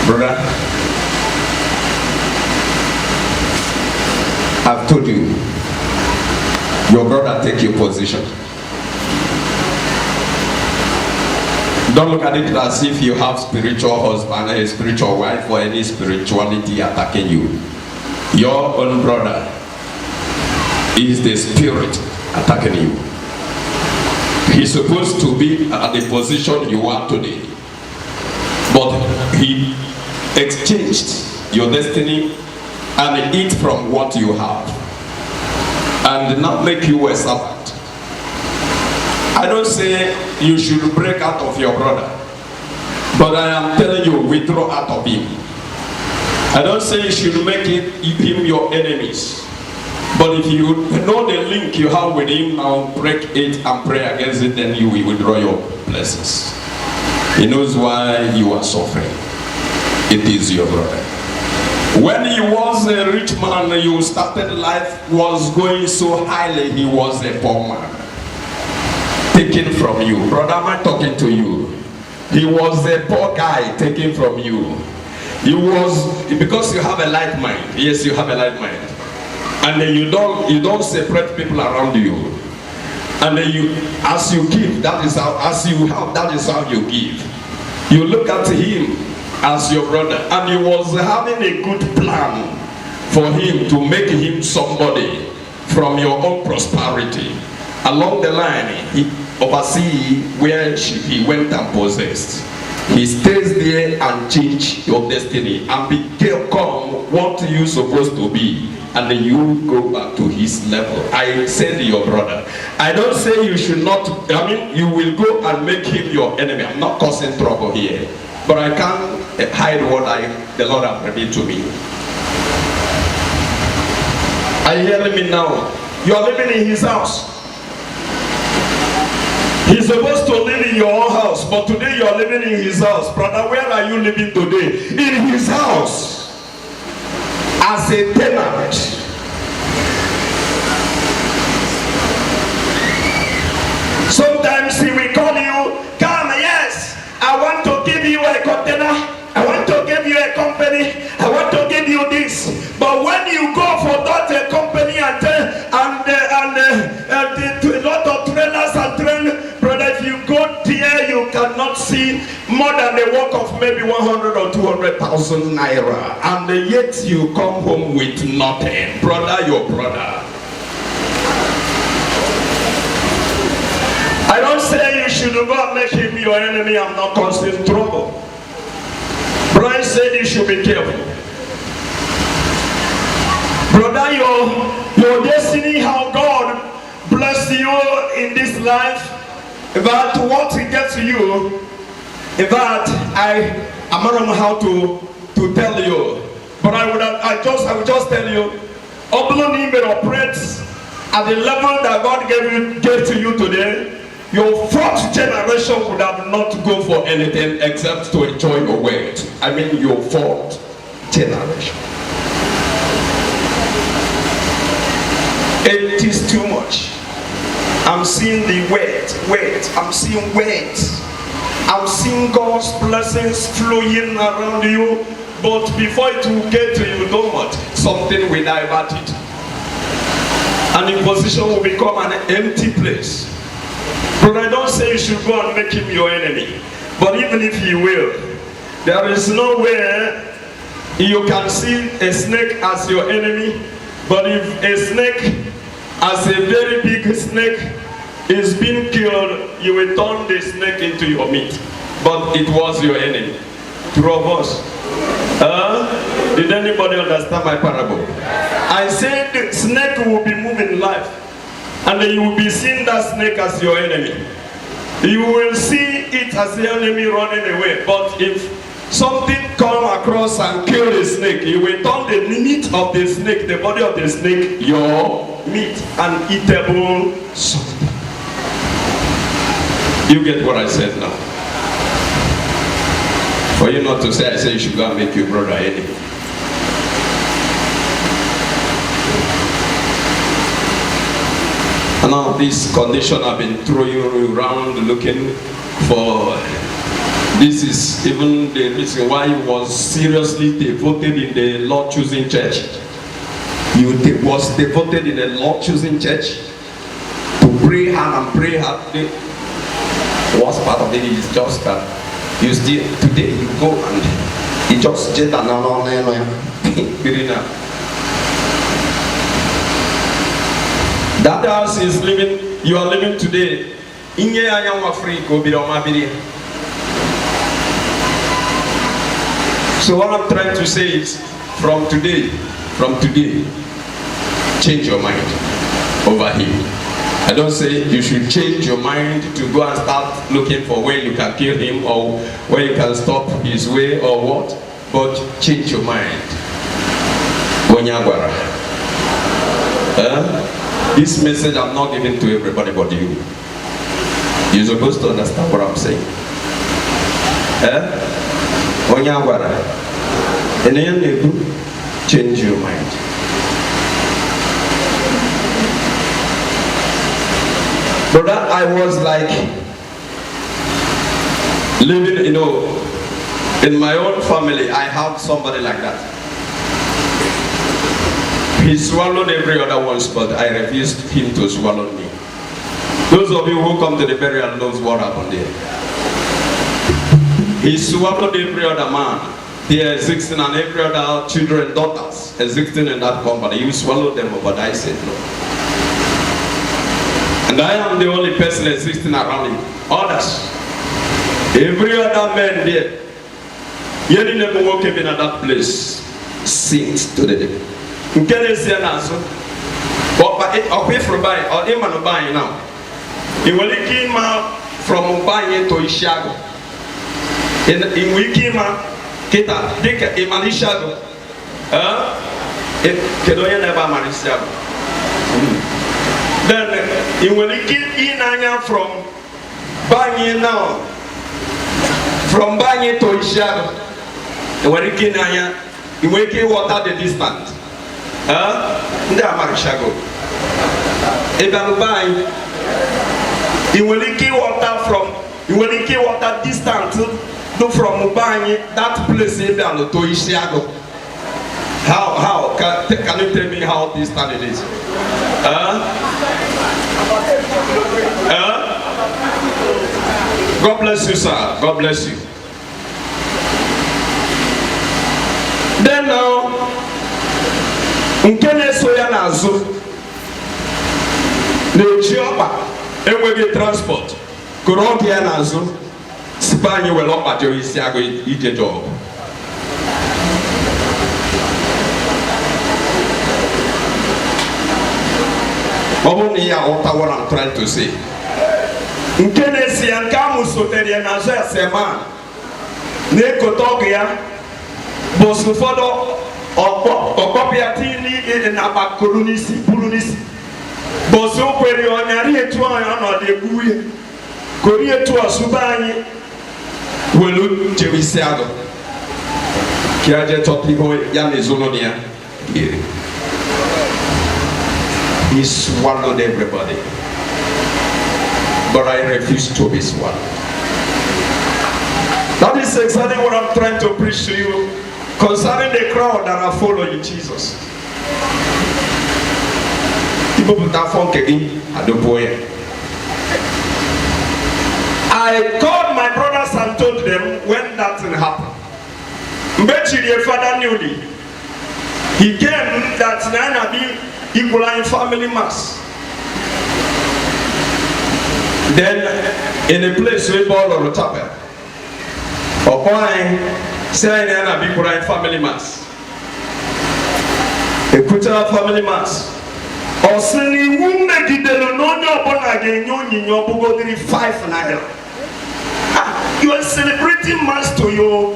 Brother, I've told you, your brother take your position. Don't look at it as if you have spiritual husband, a spiritual wife, or any spirituality attacking you. Your own brother is the spirit attacking you. He's supposed to be at the position you are today, but he exchanged your destiny and eat from what you have and not make you a servant. I don't say you should break out of your brother, but I am telling you, withdraw out of him. I don't say you should make him your enemies, but if you know the link you have with him now, break it and pray against it, then you will withdraw your blessings. He knows why you are suffering. It is your brother. When he was a rich man, you started life was going so highly, he was a poor man. Taken from you. Brother, am I talking to you? He was a poor guy taken from you. He was, because you have a light mind. Yes, you have a light mind. And then you don't separate people around you. And then as you give, that is how, as you have, that is how you give. You look at him as your brother, and he was having a good plan for him to make him somebody from your own prosperity. Along the line, he oversee where he went and possessed. He stays there and change your destiny and become what you're supposed to be, and then you go back to his level. I said your brother. I don't say you should not, I mean, you will go and make him your enemy. I'm not causing trouble here, but I can't hide what the Lord has revealed to me. Are you hearing me now? You are living in his house. He's supposed to live in your own house, but today you are living in his house. Brother, where are you living today? In his house. As a tenant. Sometimes he will call you, come, yes, I want to give you a container, I want to give you a company, I want to give you this. But when you go for that company and a lot of trailers and train, brother, if you go there, you cannot see more than the work of maybe 100 or 200,000 naira, and yet you come home with nothing. Brother, your brother. I don't say you should go and make him your enemy. I'm not causing trouble. Brian said you should be careful. Brother, your destiny, how God bless you in this life, that what he gets to you, that I don't know how to tell you, but I will just tell you, Oblon operates at the level that God gave to you today. Your fourth generation would have not go for anything except to enjoy your weight. I mean your fourth generation. It is too much. I'm seeing the weight. I'm seeing weight. I'm seeing God's blessings flowing around you. But before it will get to you, know what? Something will divert it. And the position will become an empty place. But I don't say you should go and make him your enemy. But even if you will, there is no way you can see a snake as your enemy. But if a snake, as a very big snake, is being killed, you will turn the snake into your meat. But it was your enemy. Two of us. Did anybody understand my parable? I said the snake will be moving life. And then you will be seeing that snake as your enemy. You will see it as the enemy running away. But if something come across and kill the snake, you will turn the meat of the snake, the body of the snake, your meat, and eatable something. You get what I said now? For you not to say, I say you should go and make your brother enemy. And now this condition I've been throwing around looking for This is even the reason why he was seriously devoted in the Lord choosing church. He was devoted in the Lord choosing church to pray hard and pray hard. The worst part of it is just that you still today you go and you just jet and that house is living, you are living today. Inye ayam free go be on my video. So what I'm trying to say is, from today, change your mind over him. I don't say you should change your mind to go and start looking for where you can kill him or where you can stop his way or what, but change your mind. This message I'm not giving to everybody but you. You're supposed to understand what I'm saying. Change your mind. Brother, I was like living, in my own family. I have somebody like that. He swallowed every other one, but I refused him to swallow me. Those of you who come to the burial knows what happened there. He swallowed every other man. There existing and every other children, daughters existing in that company. You swallowed them, but I said no. And I am the only person existing around him. Others, every other man there, you never walk in that place, sings to the devil. You can't see an answer. But away from buying, or him and buying now. He will came from buying to Ishago. In we came kita dika imalishago kedoya never manishago then in when it in anya from banye now from banye to Ishago when it in anya in wake water the distant nda marishago ebalu banye in when it water from in when it water distant from Mubanye, that place in to Ishiago. How can you tell me how distant it is? God bless you, sir. God bless you. Then now, Nkene Soya Nazu, the Chiopa, Ewege transport, Kurokia Nazu. Spanye will up at your Isiago eat a job. Only what I'm trying to say. In Kennedy and Camus Soterian Sema Nekotogia Bosufodo or Copiatini in Abacolunisi Pulunisi Bosu Perionari to honor the Bui Korea to a Subani. Welu Jebisiago Kiaja Topiho Yamizunonia. He swallowed everybody. But I refuse to be swallowed. That is exactly what I'm trying to preach to you concerning the crowd that are following Jesus. People put that funk again at the point. I called my brothers and told them when that thing happened. Mbechi, the father knew it. He came that Nana be equaling family mass. Then, in a place we ball on the top, or point saying Nana be equaling family mass. A quarter family mass. Or sending women did the no one again, you go 5 naira. You are celebrating mass to your.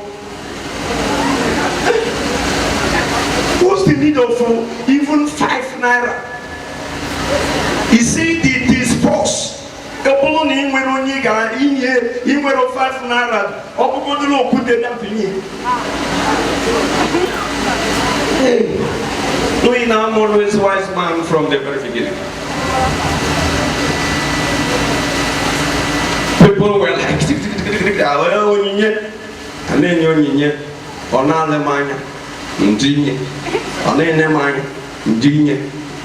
What's the need of even 5 naira? You see this boss. Couple on him when you got in here, he were 5 naira. Or go to look put it up in here. Doing I'm always wise man from the very beginning. People were like onyinye na-enye onyinye ọ na-ale m anya ndinye ọ na-enye m anya ndinye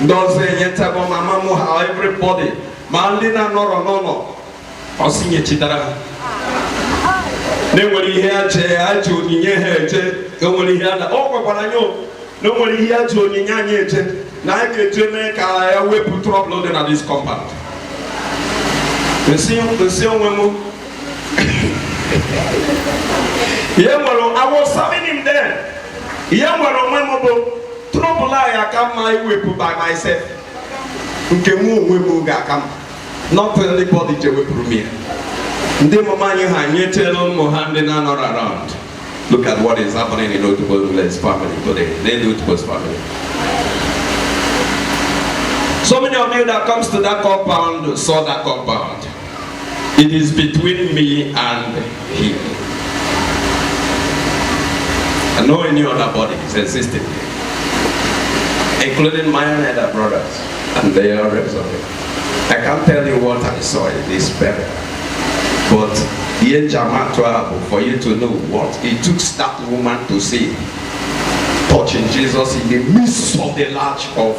ndị ọzọ enyetego mama m ha everybody ma ndị na-anọrọ n'ụlọ ọ sị nyechitara ha na-enwere ihe ha ji onyinye ha eje enwere ihe ọ gwakwara anyị na o nwere ihe ha ji onyinye anyị eje na anyị ga-eje mee ka ya wepụ trọbụl dị na dis compound nsị onwe m ihe nwere awụsabini m de ihe nwere onwe m bụ trọbụl anyị aka mma iwepụ by myself nke nwe onwe m ga-aka m not anybody je wepụrụ m ya ndị mama anyị ha nyetela ụmụ ha ndị na-anọrọ around. Look at what is happening in Otubo's family today. In Otubo's family. So many of you that comes to that compound saw that compound. It is between me and him. And no any other body is existing, including my other brothers and the others of it. I can't tell you what I saw in this spirit, but for you to know what it took that woman to say, touching Jesus in the midst of the large of.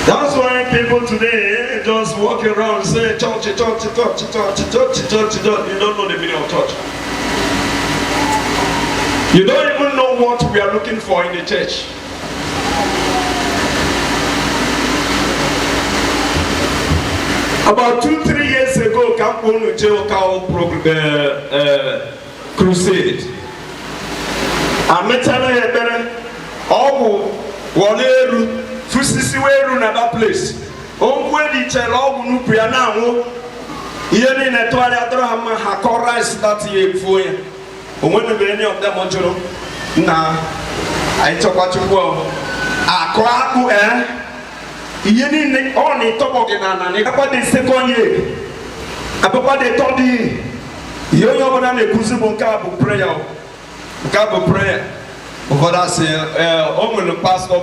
That's why people today just walk around and say church, church, church, church, church, church, church. You don't know the meaning of church. You don't even know what we are looking for in the church. About 2-3 years ago, Kamponu Jewel crusade. I met her all Waleru, Fusisiweru, that place. Onkwe di Chelo, Nupiana, Yeni Netwala Drama, Hakoras that year for you. When any of them want to know, nah, I talk what you want. Aquaku, Yeni only top of the nana, about the second year. About the third year. Yo, banana, Kuzubo Kabu prayer. Kabu prayer. But I say, the pastor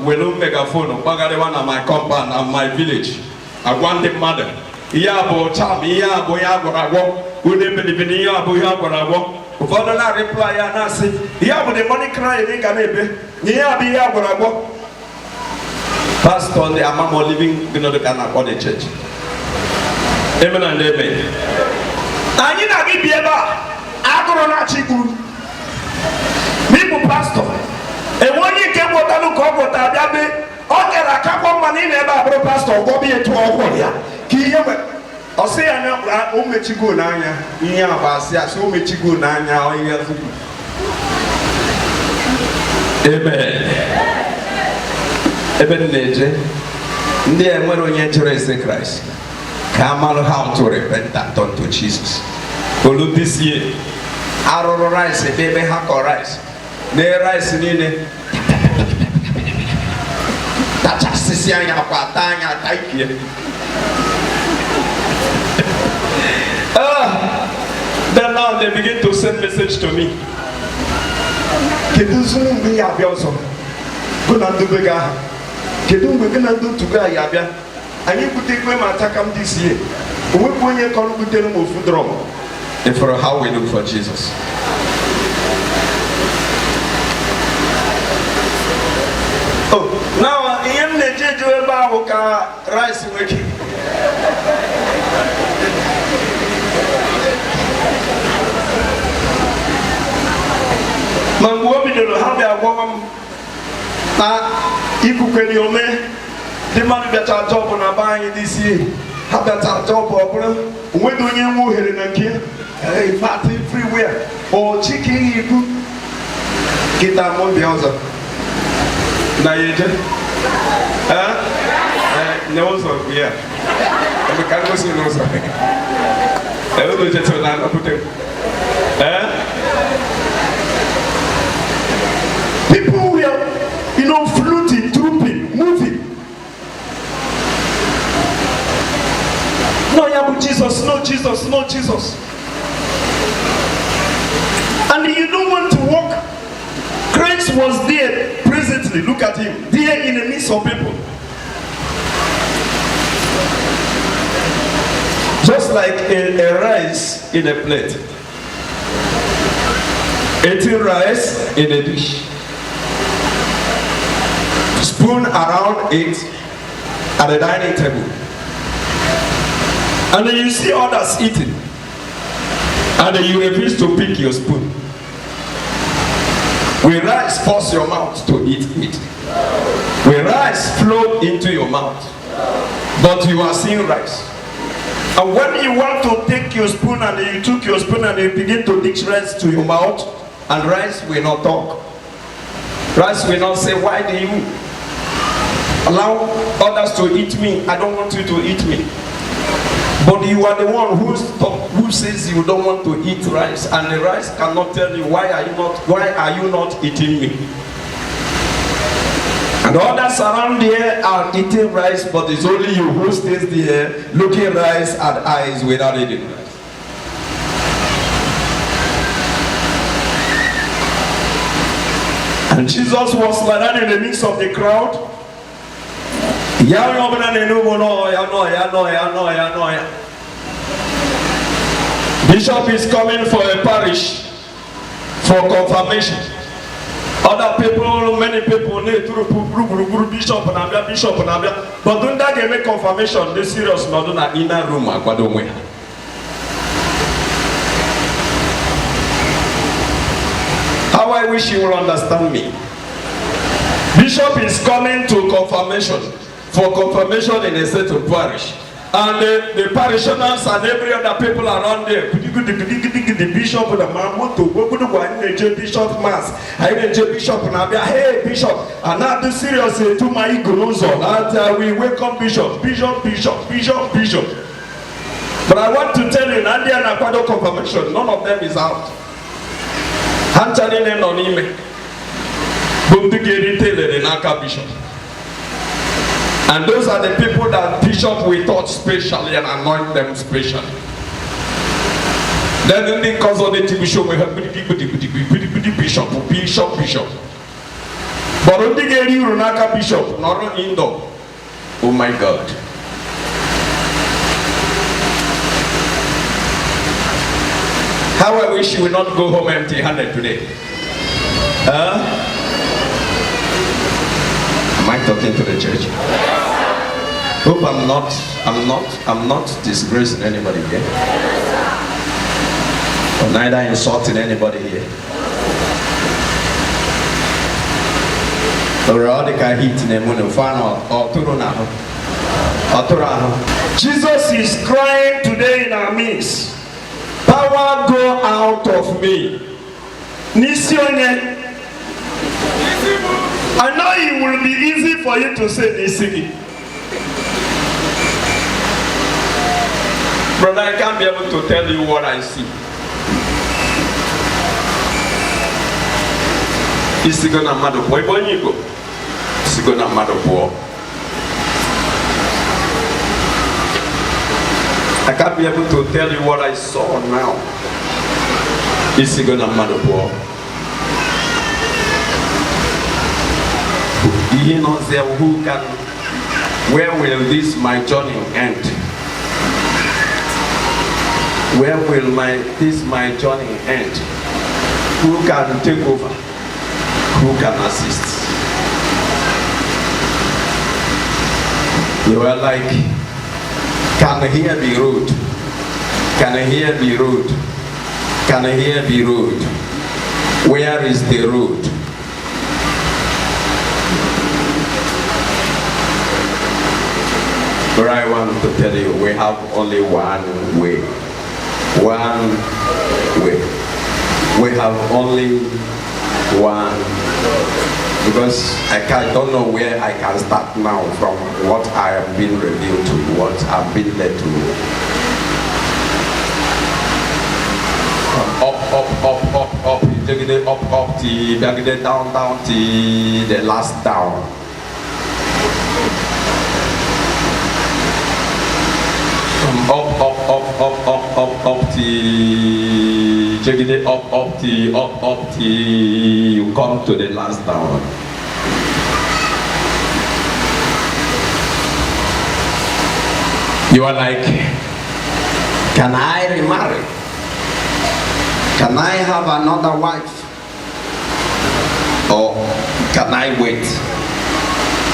will megaphone, Bagadewan at my compound and my village. I want the mother. Yabo, Cham, Yabo, Yabo, would they believe in Yabo, Yabo? Father, I reply, and I say, Yabo, the money crying, Yabi, Yabo. Pastor, the Amamo living in the Canada church. Amen and amen. I need to be able to People pastor. And when you came with a look over that, okay, I can't come money never, pastor, go be a 12 I say, I know, Mechigo Nanya, Yabasia, so Mechigo Nanya, amen. Even nature, they are when you enter Christ. Come on, how to repent and turn to Jesus. For this year, arrow rice, baby hacker rice. They rice in it. That's a Sicilian Patania type here. Then now they begin to send message to me. Can you zoom me up also? Good and do bigger. Kedu mgbe gana do to ga ya bia anyị butekwe ma atakam this year onwe onye kọrọ butere m ofu drum and for how we look for Jesus. Oh, now ihe m na-eje ebe ahụ ka rice weke ma mgbe o bidoro ha bịa gwa m na ikukweli ome dị mmadụ bịacha jọbụ na be anyị this year ha bịacha jọbụ ọ bụrụ onweghị onye nwe ohere na nke fat everywhere o chike ihe ikwu kịta mụ bịa ọzọ na ya eje nye ụzọ ya ebe ka ngosi n'ụzọ ebe ụlọ chetara na anọpụta people were fluting, trooping, moving. No, yeah, but Jesus, no Jesus, no Jesus. And you don't want to walk. Christ was there presently. Look at him, there in the midst of people. Just like a rice in a plate. Eating rice in a dish. Spoon around it at the dining table. And then you see others eating. And then you refuse to pick your spoon. When rice force your mouth to eat it. When rice flow into your mouth. But you are seeing rice. And when you want to take your spoon and you took your spoon and you begin to dish rice to your mouth, and rice will not talk. Rice will not say, why do you allow others to eat me? I don't want you to eat me. But you are the one who says you don't want to eat rice, and the rice cannot tell you why are you not eating me. And others around here are eating rice, but it's only you who stays there looking rice at eyes without eating rice. And Jesus was like that in the midst of the crowd. Bishop is coming for a parish for confirmation. Other people, many people need to bishop and bishop and but don't that make confirmation? This serious not in an inner room. How I wish you will understand me. Bishop is coming to confirmation, for confirmation in a certain parish. And the parishioners and every other people around there, the bishop and the man to go to bishop mass. I did bishop and I be hey bishop, and not the serious to my ignozo. And we welcome bishop. But I want to tell you, Nadia and Aquado confirmation, none of them is out. Hanchani on email. Bishop. And those are the people that Bishop will touch specially and anoint them specially. Then in the cause of the Bishop we have Bishop. But on the Gary Runaka Bishop, not on Indo. Oh my God. How I wish you would not go home empty-handed today. Am I talking to the church? Hope I'm not disgracing anybody here. Or neither insulting anybody here. Jesus is crying today in our midst. Power go out of me. Nisione. I know it will be easy for you to say Nisigi. Brother, I can't be able to tell you what I see. Isigona madopo. Ibonyigo. Isigona madopo. I can't be able to tell you what I saw now. Isigona madopo. You know, who can, where will this my journey end? Where will this my journey end? Who can take over? Who can assist? You are like, can here be road? Can here be road? Can here be road? Where is the road? But I want to tell you, we have only one way. One way. We have only one. Because I don't know where I can start now from what I have been revealed to, what I've been led to. Up, take it up, down, the last down. Up, check it up, you come to the last down. You are like, Can I remarry? Can I have another wife? Or can I wait?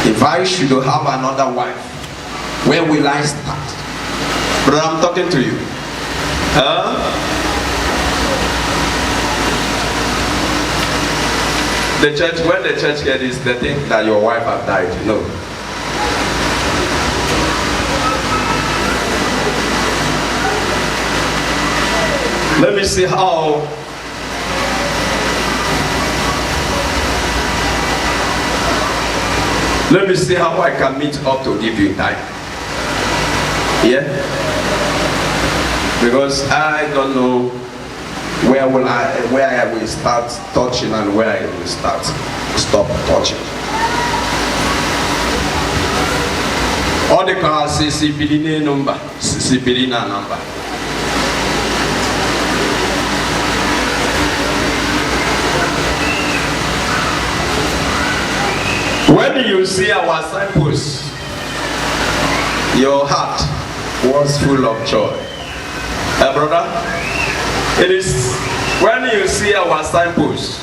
If I should have another wife, where will I start? Brother, I'm talking to you. The church, when the church gets this, they think that your wife has died. No. Let me see how I can meet up to give you time. Yeah? Because I don't know where I will start touching and where I will stop touching. All the cars say Sibirina number. When you see our signpost, your heart was full of joy. Brother, it is when you see our signpost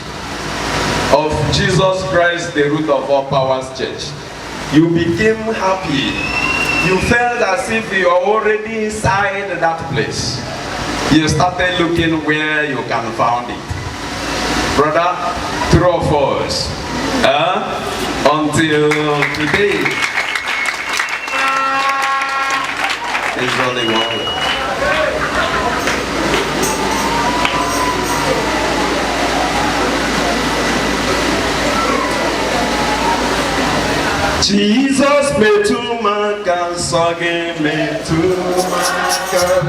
of Jesus Christ, the root of all powers church, you became happy. You felt as if you are already inside that place. You started looking where you can find it. Brother, true of us. Until today, it's only one way. Jesus me to man can soggy me to man can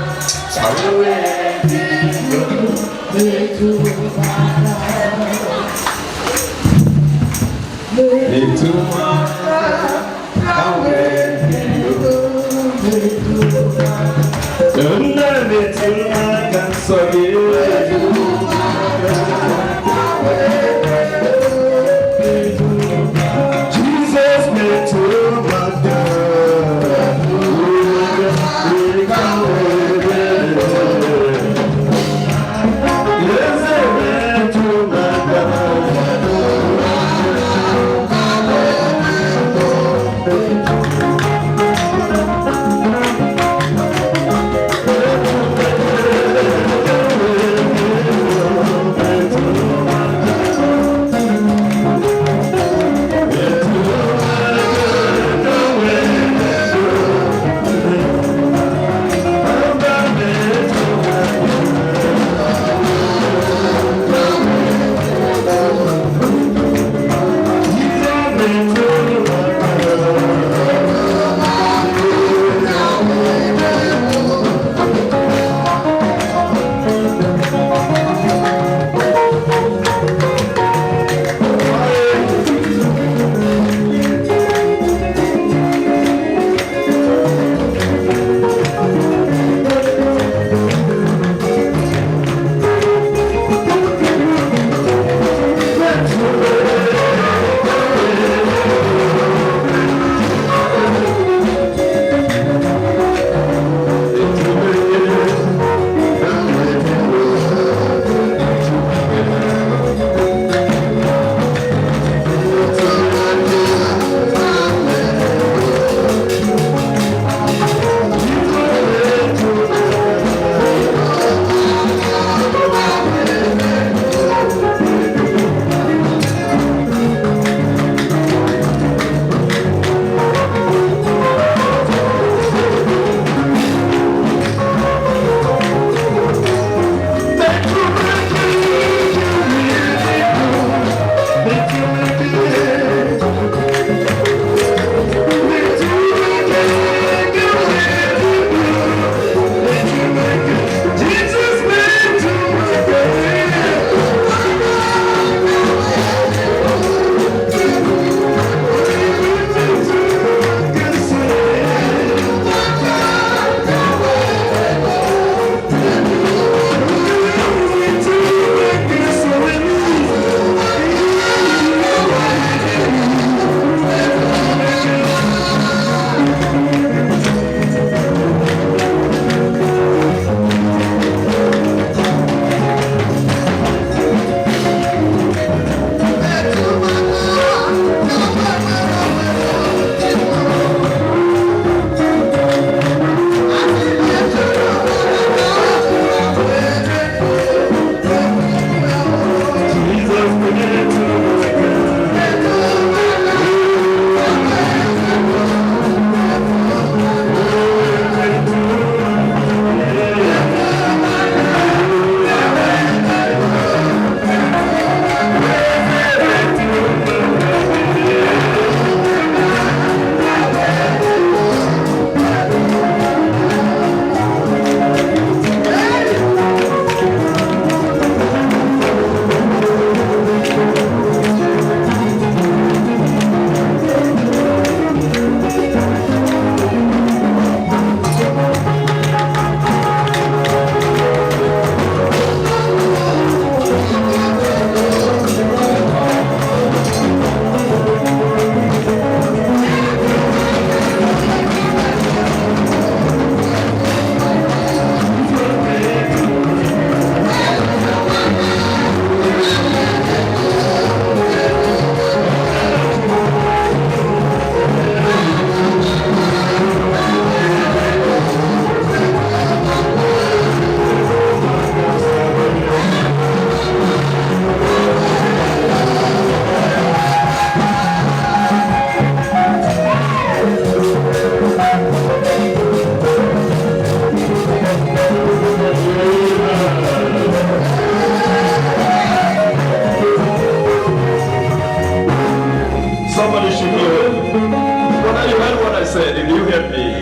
Somebody should hear. Brother, you heard what I said. If you heard me,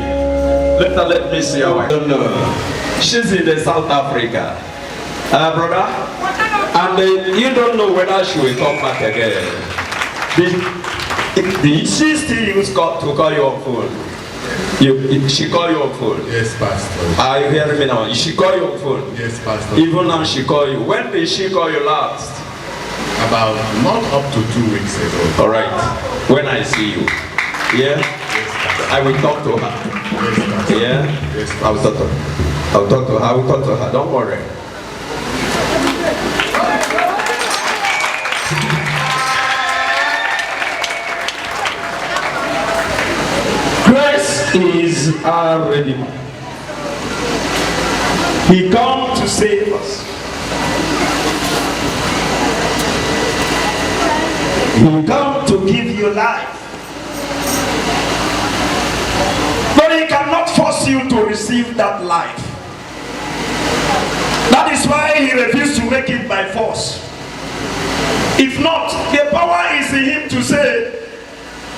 let me see how I don't know. She's in the South Africa. Brother, and you don't know whether she will come back again. Did she still use to call you on phone? She call you on phone? Yes, Pastor. Are you hearing me now? She call you on phone? Yes, Pastor. Even now she call you. When did she call you last? About not up to 2 weeks ago. Alright. When I see you. Yeah? Yes, I will talk to her. Yes, Pastor. Yeah? Yes, Pastor. I will talk to her. I will talk to her. Don't worry. Christ is our Redeemer. He come to save us. He come to give you life. But he cannot force you to receive that life. That is why he refused to make it by force. If not, the power is in him to say,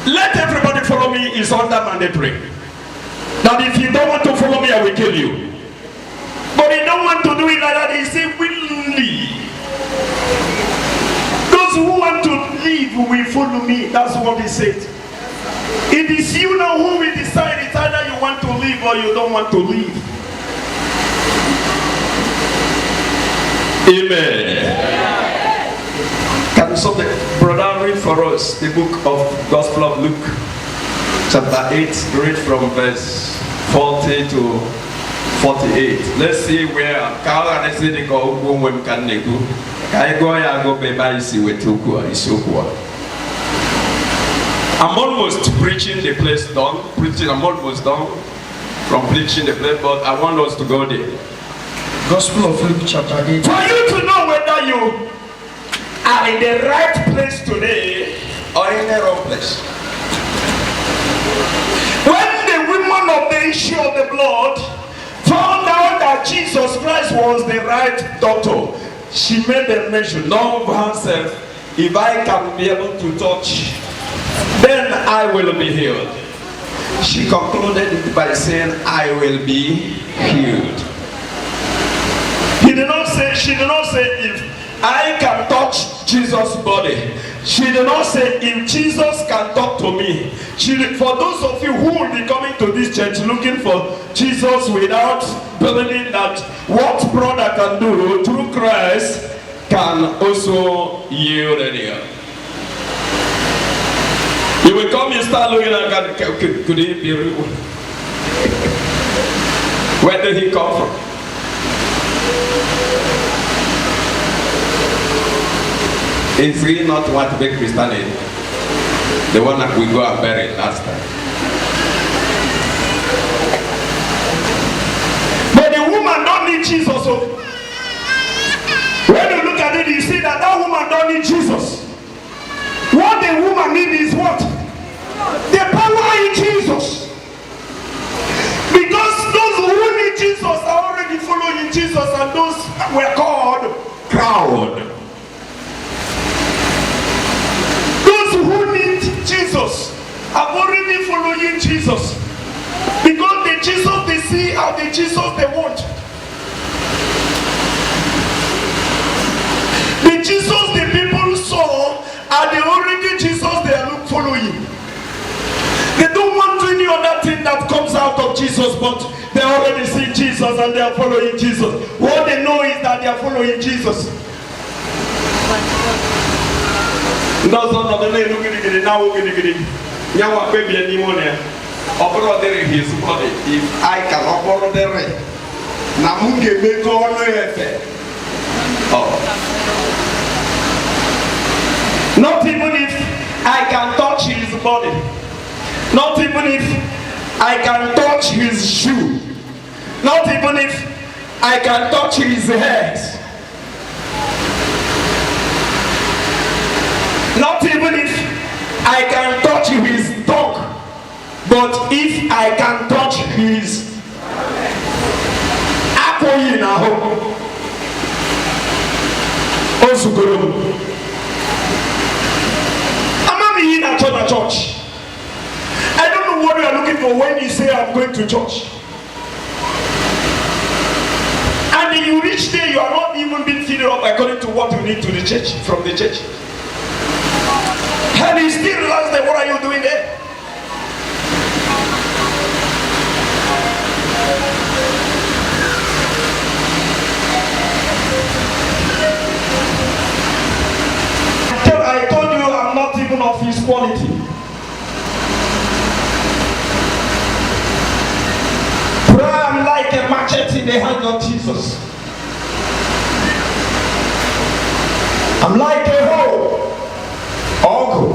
let everybody follow me is under mandatory. That if you don't want to follow me, I will kill you. But he don't want to do it like that. He said willingly. Those who want to live will follow me. That's what he said. It is you now who will decide. It's either you want to live or you don't want to live. Amen. Can somebody, brother, read for us the book of Gospel of Luke, chapter 8, read from verse 40 to 48. Let's see where I'm almost preaching the place done. I'm almost done from preaching the place, but I want us to go there. Gospel of Luke chapter 8. For you to know whether you are in the right place today or in the wrong place. When the woman of the issue of the blood found out that Jesus Christ was the right doctor, she made a mention of herself. If I can be able to touch, then I will be healed. She concluded it by saying, I will be healed. She did not say if I can touch Jesus' body. She did not say if Jesus can talk to me. For those of you who will be coming to this church looking for Jesus without believing that what brother can do through Christ can also yield anyhow. You will come and start looking at God. Could he be real? Where did he come from? Is he not what to make Christianity? The one that we go and bury last time. But the woman don't need Jesus. When you look at it, you see that that woman don't need Jesus. What the woman needs is what? The power in Jesus. Because those who need Jesus are already following Jesus, and those were called crowd. Who need Jesus are already following Jesus, because the Jesus they see are the Jesus they want. The Jesus the people saw are the already Jesus they are following. They don't want any other thing that comes out of Jesus, but they already see Jesus and they are following Jesus. What they know is that they are following Jesus. Now the name now Yawa baby and Nimonia. Opera his body. If I can opera the red. Namunge make all not even if I can touch his body. Not even if I can touch his shoe. Not even if I can touch his head. Not even if I can touch his tongue, but if I can touch his your church. I don't know what you are looking for when you say I'm going to church. And then you reach there, you are not even being filled up according to what you need to the church, from the church. And you still realize that what are you doing there? I told you I'm not even of his quality. I'm like a machete in the hand of Jesus. I'm like a hoe. Uncle.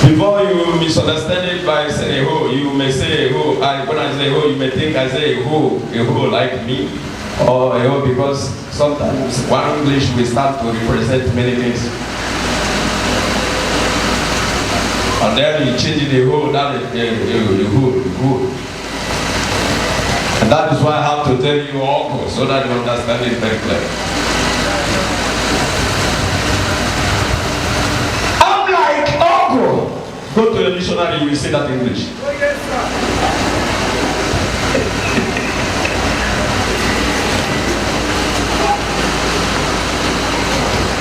Before you misunderstand it by saying a hoe, you may say a hoe. And when I say hoe, you may think I say a hoe like me. Or a hoe because sometimes one English will start to represent many things. And then you change the hoe, that is a hoe. And that is why I have to tell you all so that you understand it very clearly. I'm like uncle. Go to the dictionary, you will see that in English. Oh, yes, sir.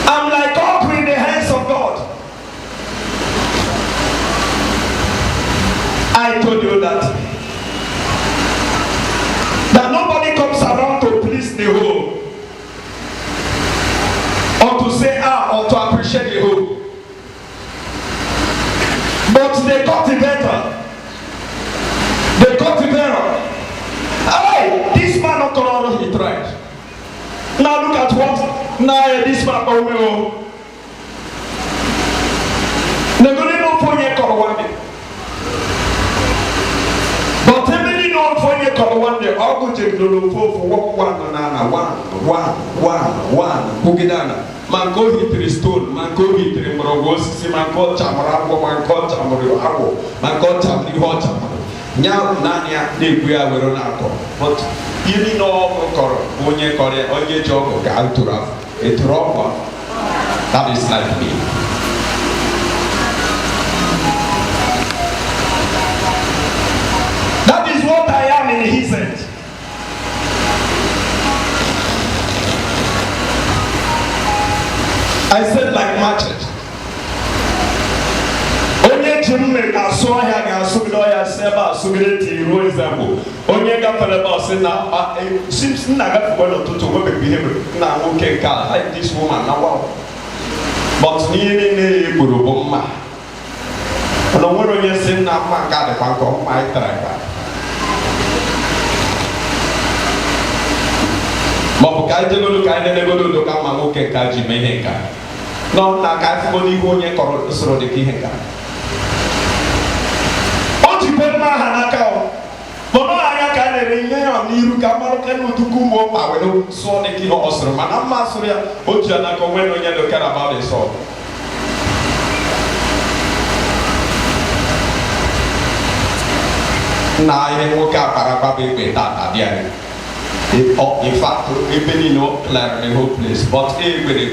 I'm like uncle in the hands of God. I told you that nobody comes around to please the whole, or to say or to appreciate the whole. But they got it better. They got it better. Hey, this man not Colorado, he tried. Now look at what now this man will. They're going to know for you Colorado. But everybody knows for you Colorado. I'll go check the for one. Pugidana. Man go hit the stone, man go hit the Morogos, man go Chamarago, man go Chamarago, man go Chamarago. Now, Nania, we are not. But you know, when you call it, on your job, out to rough, it's wrong. That is like me. That is what I am in his end. I said like machete. Onye jimme aso ahia ga aso bi oya seba aso bi ti ro example. Onye ga fele ba say na seems na ga for no to go be behave na okay ka like this woman na wow. But ni ni gboro bo mma. Ono nwere onye say na mma ga de kwa ko mma itara ka. Mo ka je go ka ne go do ka ma okay ka ji me he ka. No, na ka fi boni ho nye koro soro de ki henka. O ti pe ma hanaka o. Bono anya ka le re nye o ni ru ka ma ke no duku mo pa we no so de ki no osoro ma na ma soro ya o ti ana ko when no nye do care about the soul. Na ye wo ka para pa be be ta dia. In fact, even in no clear the whole place, but every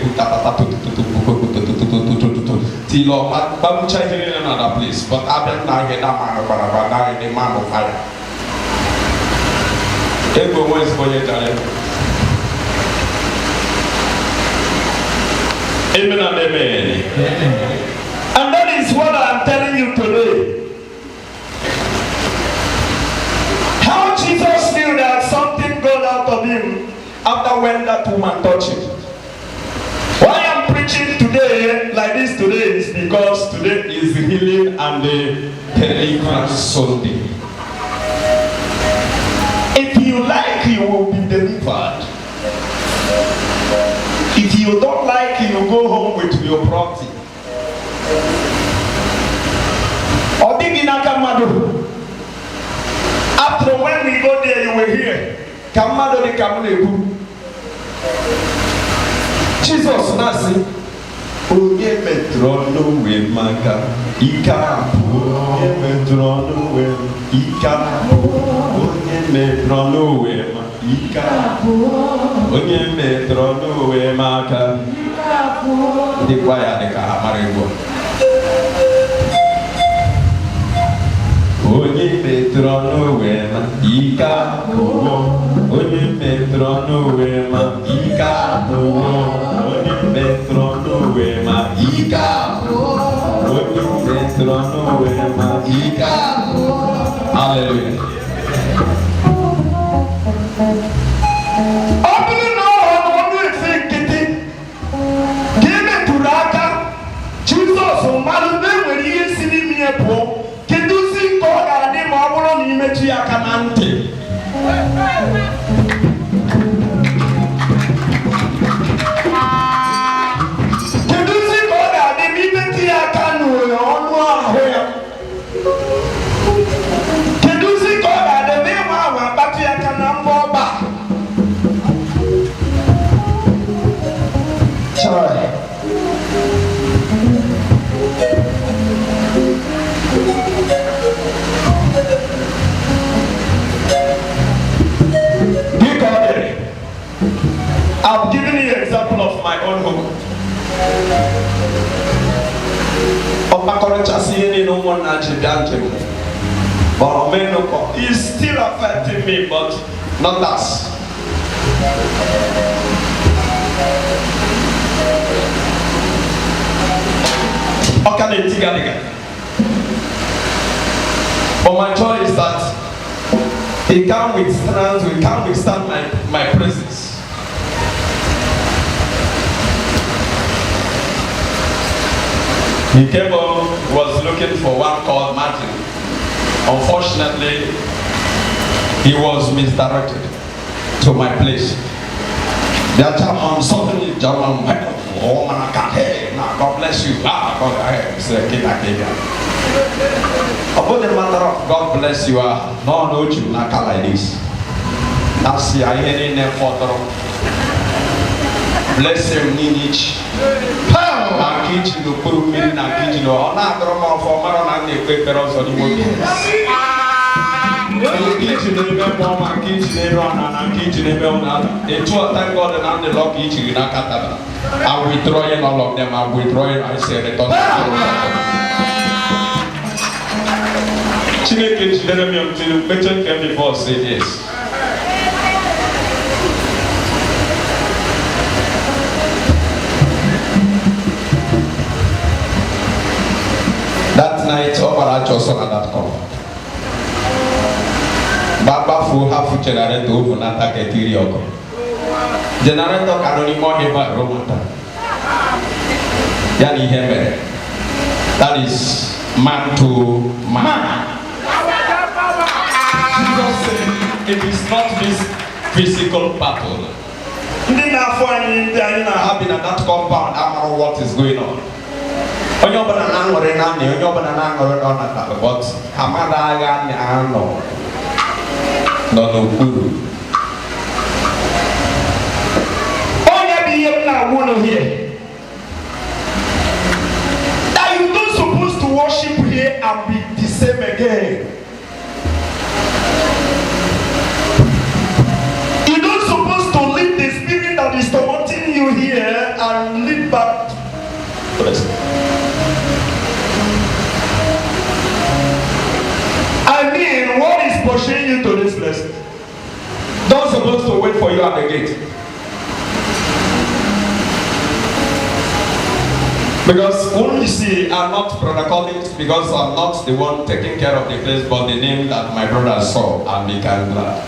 till I'm changing in another place, but I've been not get that man of the man of fire. Everyone is going to tell him. Amen and amen. And that is what I'm telling you today. How Jesus knew that something got out of him after when that woman touched him. Why I'm preaching today like this today is because today is the healing and the deliverance Sunday. If you like, you will be delivered. If you don't like, you will go home with your property. After when we go there, you will hear. Jesus nasi. Onye metrono we maka ikapu. Onye metrono we ikapu. Onye metrono we ikapu. Onye metrono we maka ikapu. Di kwaya de ka amarengo. onye metụrụ n'uwe ma ike abụọ onye metụrụ n'uwe ma ike abụọ onye metụrụ n'uwe ma ike abụọ onye metụrụ n'uwe ma ike abụọ. Hallelujah. Ọ bụrụ na ọ hụrụ onye efe nkịtị ka e metụrụ aka Jizọs mmadụ na-enwere ihe si n'ime ya pụọ, kedu si ka ọ ga-adị ma ọ bụrụ na imetụ ya aka na ntị? Kedu si ka ọ ga-adị ma imetụ ya aka n'ọnụ ahụ ya? Kedu si ka ọ ga-adị ma ịma ahụ akpatụ ya aka na mbọ ọba? I've given you an example of my own home. It's still affecting me, but not us. But my joy is that he can't withstand my presence. He came home, was looking for one called Martin. Unfortunately, he was misdirected to my place. That time, suddenly, God bless you. About the matter of God bless you, no, you not like this. That's the idea for bless him, Ninich. Na kitchen no put me na kitchen no na drama for maro na the paper also the work. The kitchen no be more ma kitchen run na kitchen be on na. The two time God na the lock kitchen na kataba. I withdrawing all of them. I withdrawing. I say return. Chineke jidere mi until better can before say yes. That night, Obara Johnson at that call. Baba fu hafu generator fu nata ketiri oko. Generator kanoni mo heba romata. Yani hebe. That is man to man. Jesus said, it is not this physical battle. Ndị na-afọ anyị ndị anyị na-habi na that compound amara what is going on. Onye ọbụla na-aṅụrị na nne, onye ọbụla na-aṅụrị na ọ natara, but amara agha na-anọ nọ n'okpuru. Onye bụ ihe m na-agwa unu here. That you don't supposed to worship here and be the same again. You don't supposed to leave the spirit that is tormenting you here and lead back to the spirit. I mean, what is pushing you to this place? Don't supposed to wait for you at the gate. Because when you see, I'm not protocoling because I'm not the one taking care of the place, but the name that my brother saw and became glad.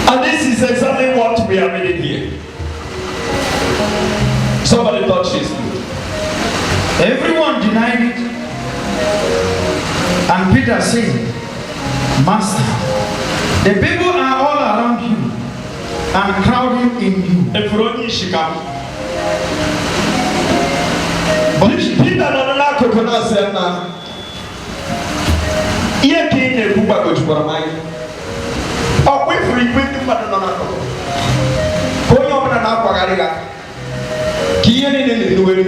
And this is exactly what we are reading here. Somebody touch his food. Everyone denied it. And Peter said, Master, the people are all around you and crowding in you. But Peter not coconut said, "Ye king e kuba ko jubara mai." O kwe free kwe mmadụ nọ na akụkụ. Onye ọbụla na-akwagharị ga. Ka ihe niile na-enuwere.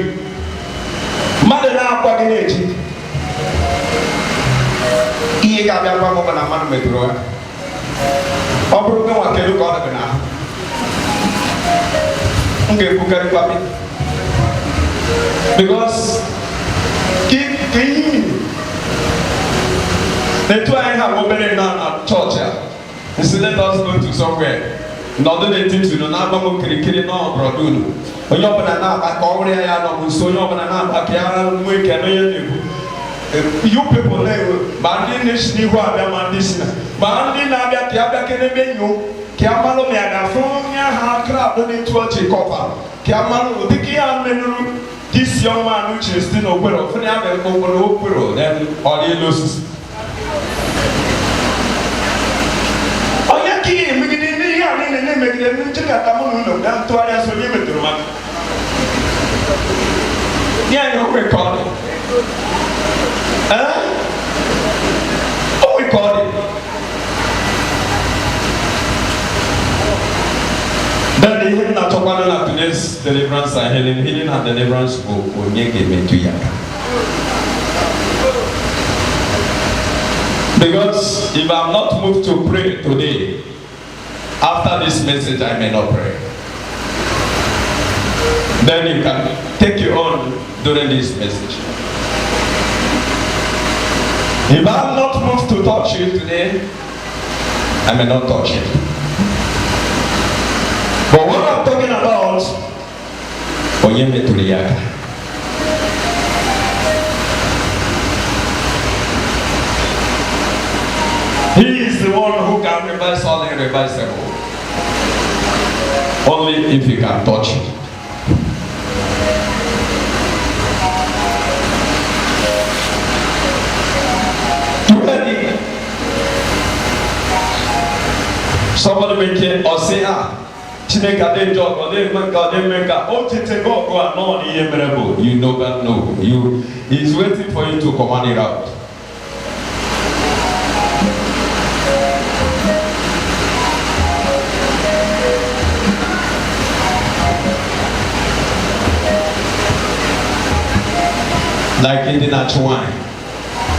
Mmadụ na-akwa gị na-eji. Ihe ga-abịa gwa m na mmadụ metụrụ ya. Ọ bụrụ na nwa kedu ka ọ dị n'ahụ. M ga-ekwukarịkwa gị. Because the two I have opened at church. He said, let us go to somewhere. Not the things you know, not going to kill no brother. When you're going to I call me, I know, so you're going to I can't wake you people, Bandin is new, I'm this. Bandin, I got Kiabaka, Kiamalo, Megafonia, hard crab, don't to a chicopa. Kiamalo, the this young man which is still open, often have a over, then all he loses. Oh, yeah, Kim, making it and making it check out Tamuno, down to us for limit to one. Yeah, no record. Oh, we call it. Then the healing at Topana today's deliverance and healing and deliverance will make it to you. Because if I'm not moved to pray today, after this message I may not pray. Then you can take your own during this message. If I'm not moved to touch you today, I may not touch you. But what I'm talking about, Onyeme Tuliaka. He is the one who can reverse all the irreversible. Only if you can touch it. Somebody make it or say, Chineka de job or they make a oh go no you know that no. He's waiting for you to command it out. Like in the natural wine.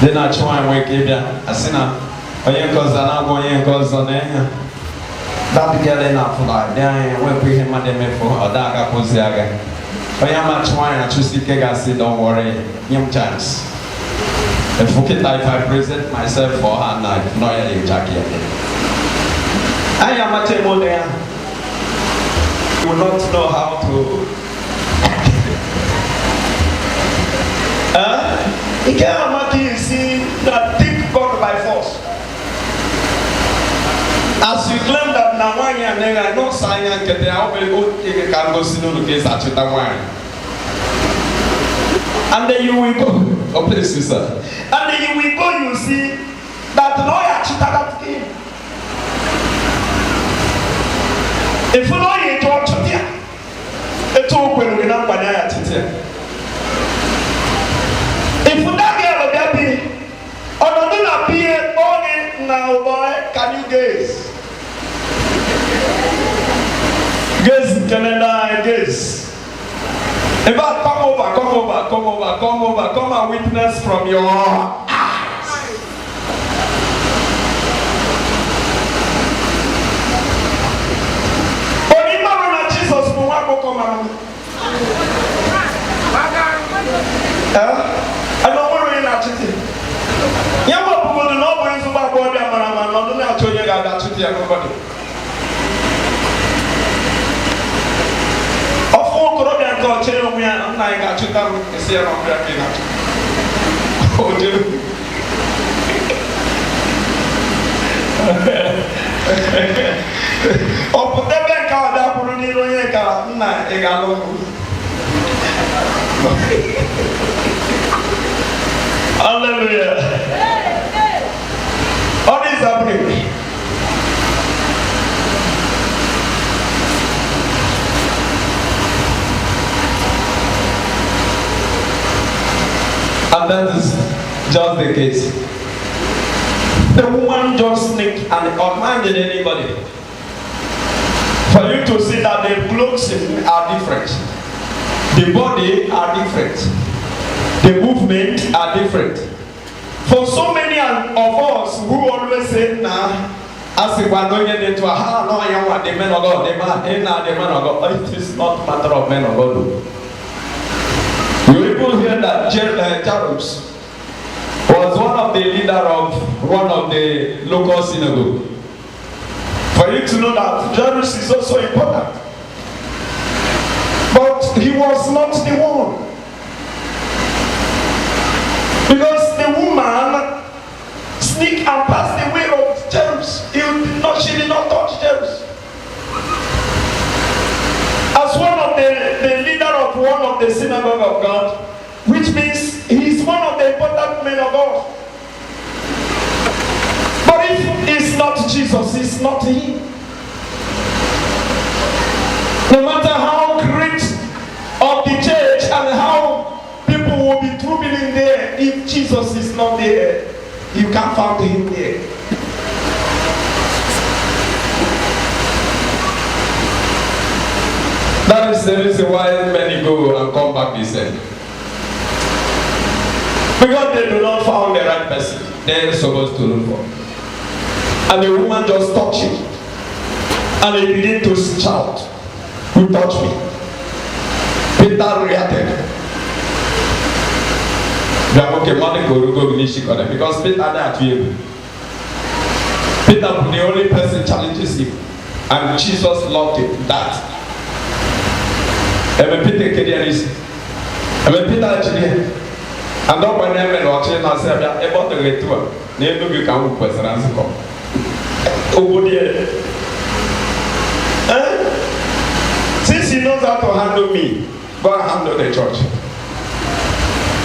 The natural wine wake up I see now. Oh yeah, cause I'm going cause on there. That girl enough for like, then we put him at the me for a dagger posiaga. I am much wine and choose the keg. Don't worry, young chance. If I present myself for her night, no, you're Jackie. I am a table there. You will not know how to. You can't see that deep God by force. As you claim that Nawani and Nega no sign and get the outbreak of the cargo sino case at Chitawani. And then you will go, oh please, sir. And then you will go, you see that lawyer Chitagat came. If you know you talk to them, a talk when we don't buy it. If you don't get a baby, or don't appear only now, boy, can you gaze? Gaze, Canada, gaze. If I come and witness from your eyes. But remember Jesus who want to come and I don't want to hear that cheating. You want people to know when you are going to not know to you that cheating everybody. Of all Korean culture, we are not going to come and see around here. Oh, dear. Oh, put the bank out there for the new car. Hallelujah. What is happening? And that is just the case. The woman just sneaked and commanded anybody. For you to see that the clothes are different. The body are different. The movement are different. For so many of us who always say, nah, as if we're going into a how no, I am the men of God, the man of God. It is not a matter of men of God. You even hear that Jairus was one of the leader of one of the local synagogue. For you to know that Jairus is also important. But he was not the one. Because the woman sneaked and passed the way of Jairus. She did not touch Jairus. As one of the leader of one of the synagogue of God, which means he is one of the important men of God. But if it's not Jesus, it's not him. No matter how great of the church and how people will be trooping in there, if Jesus is not there, you can't find him there. That is the reason why many go and come back the same. Because they do not find the right person They're supposed to look for. and the woman just touched him and he began to shout, "Who touched me?" Peter reacted. Because Peter, the only person challenges him, and Jesus loved it. That. Peter actually, and don't when they watching us about the ritual. They do become questions. Since he knows how to handle me, Go and handle the church.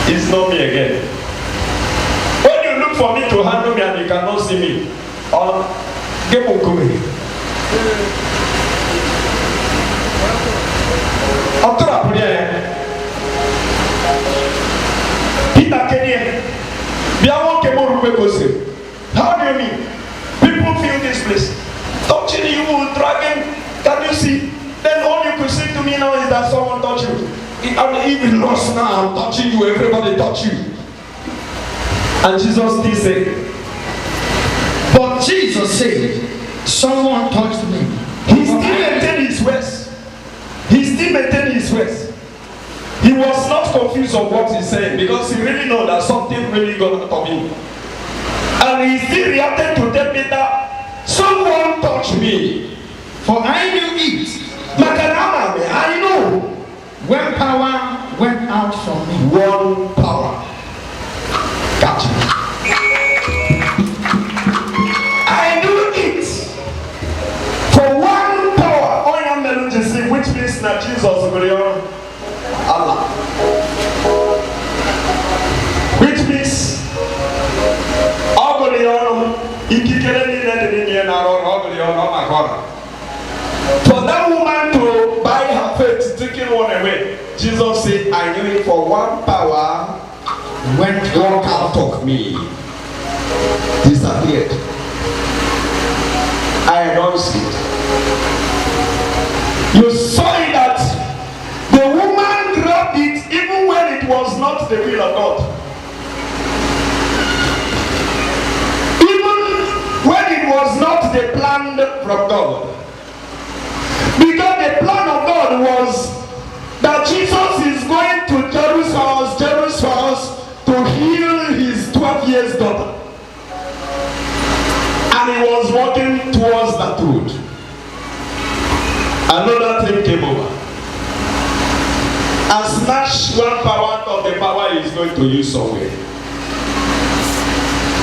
it's not me again. When you look for me to handle me and you cannot see me, get Mukumi. After that, Peter Kenya, how do you mean? People feel this place. Touching you, dragging, can you see? Then all you could say to me now is that someone touched you. I'm even lost now. I'm touching you. Everybody touch you. And Jesus still said, But Jesus said, someone touched me. he still maintained his words. He still maintained his words. He was not confused of what he said because he really know that something really got out of him. And he still reacted to tell Peter, someone touched me. For I knew it Makanama, I know. when power went out from me. One power. Gotcha. I knew it. For one power. I am melody, which means that Jesus will Allah. Which means for that woman to buy her faith, taking one away, Jesus said, I knew it for one power Went walk out of me. Disappeared. I announced it. You saw it that the woman grabbed it even when it was not the will of God. Even when it was not the plan from God. Because the plan of God was that Jesus is going to Jairus' house to heal his 12 years daughter. And he was walking towards that road. Another thing came over and snatched one power out of the power he is going to use somewhere.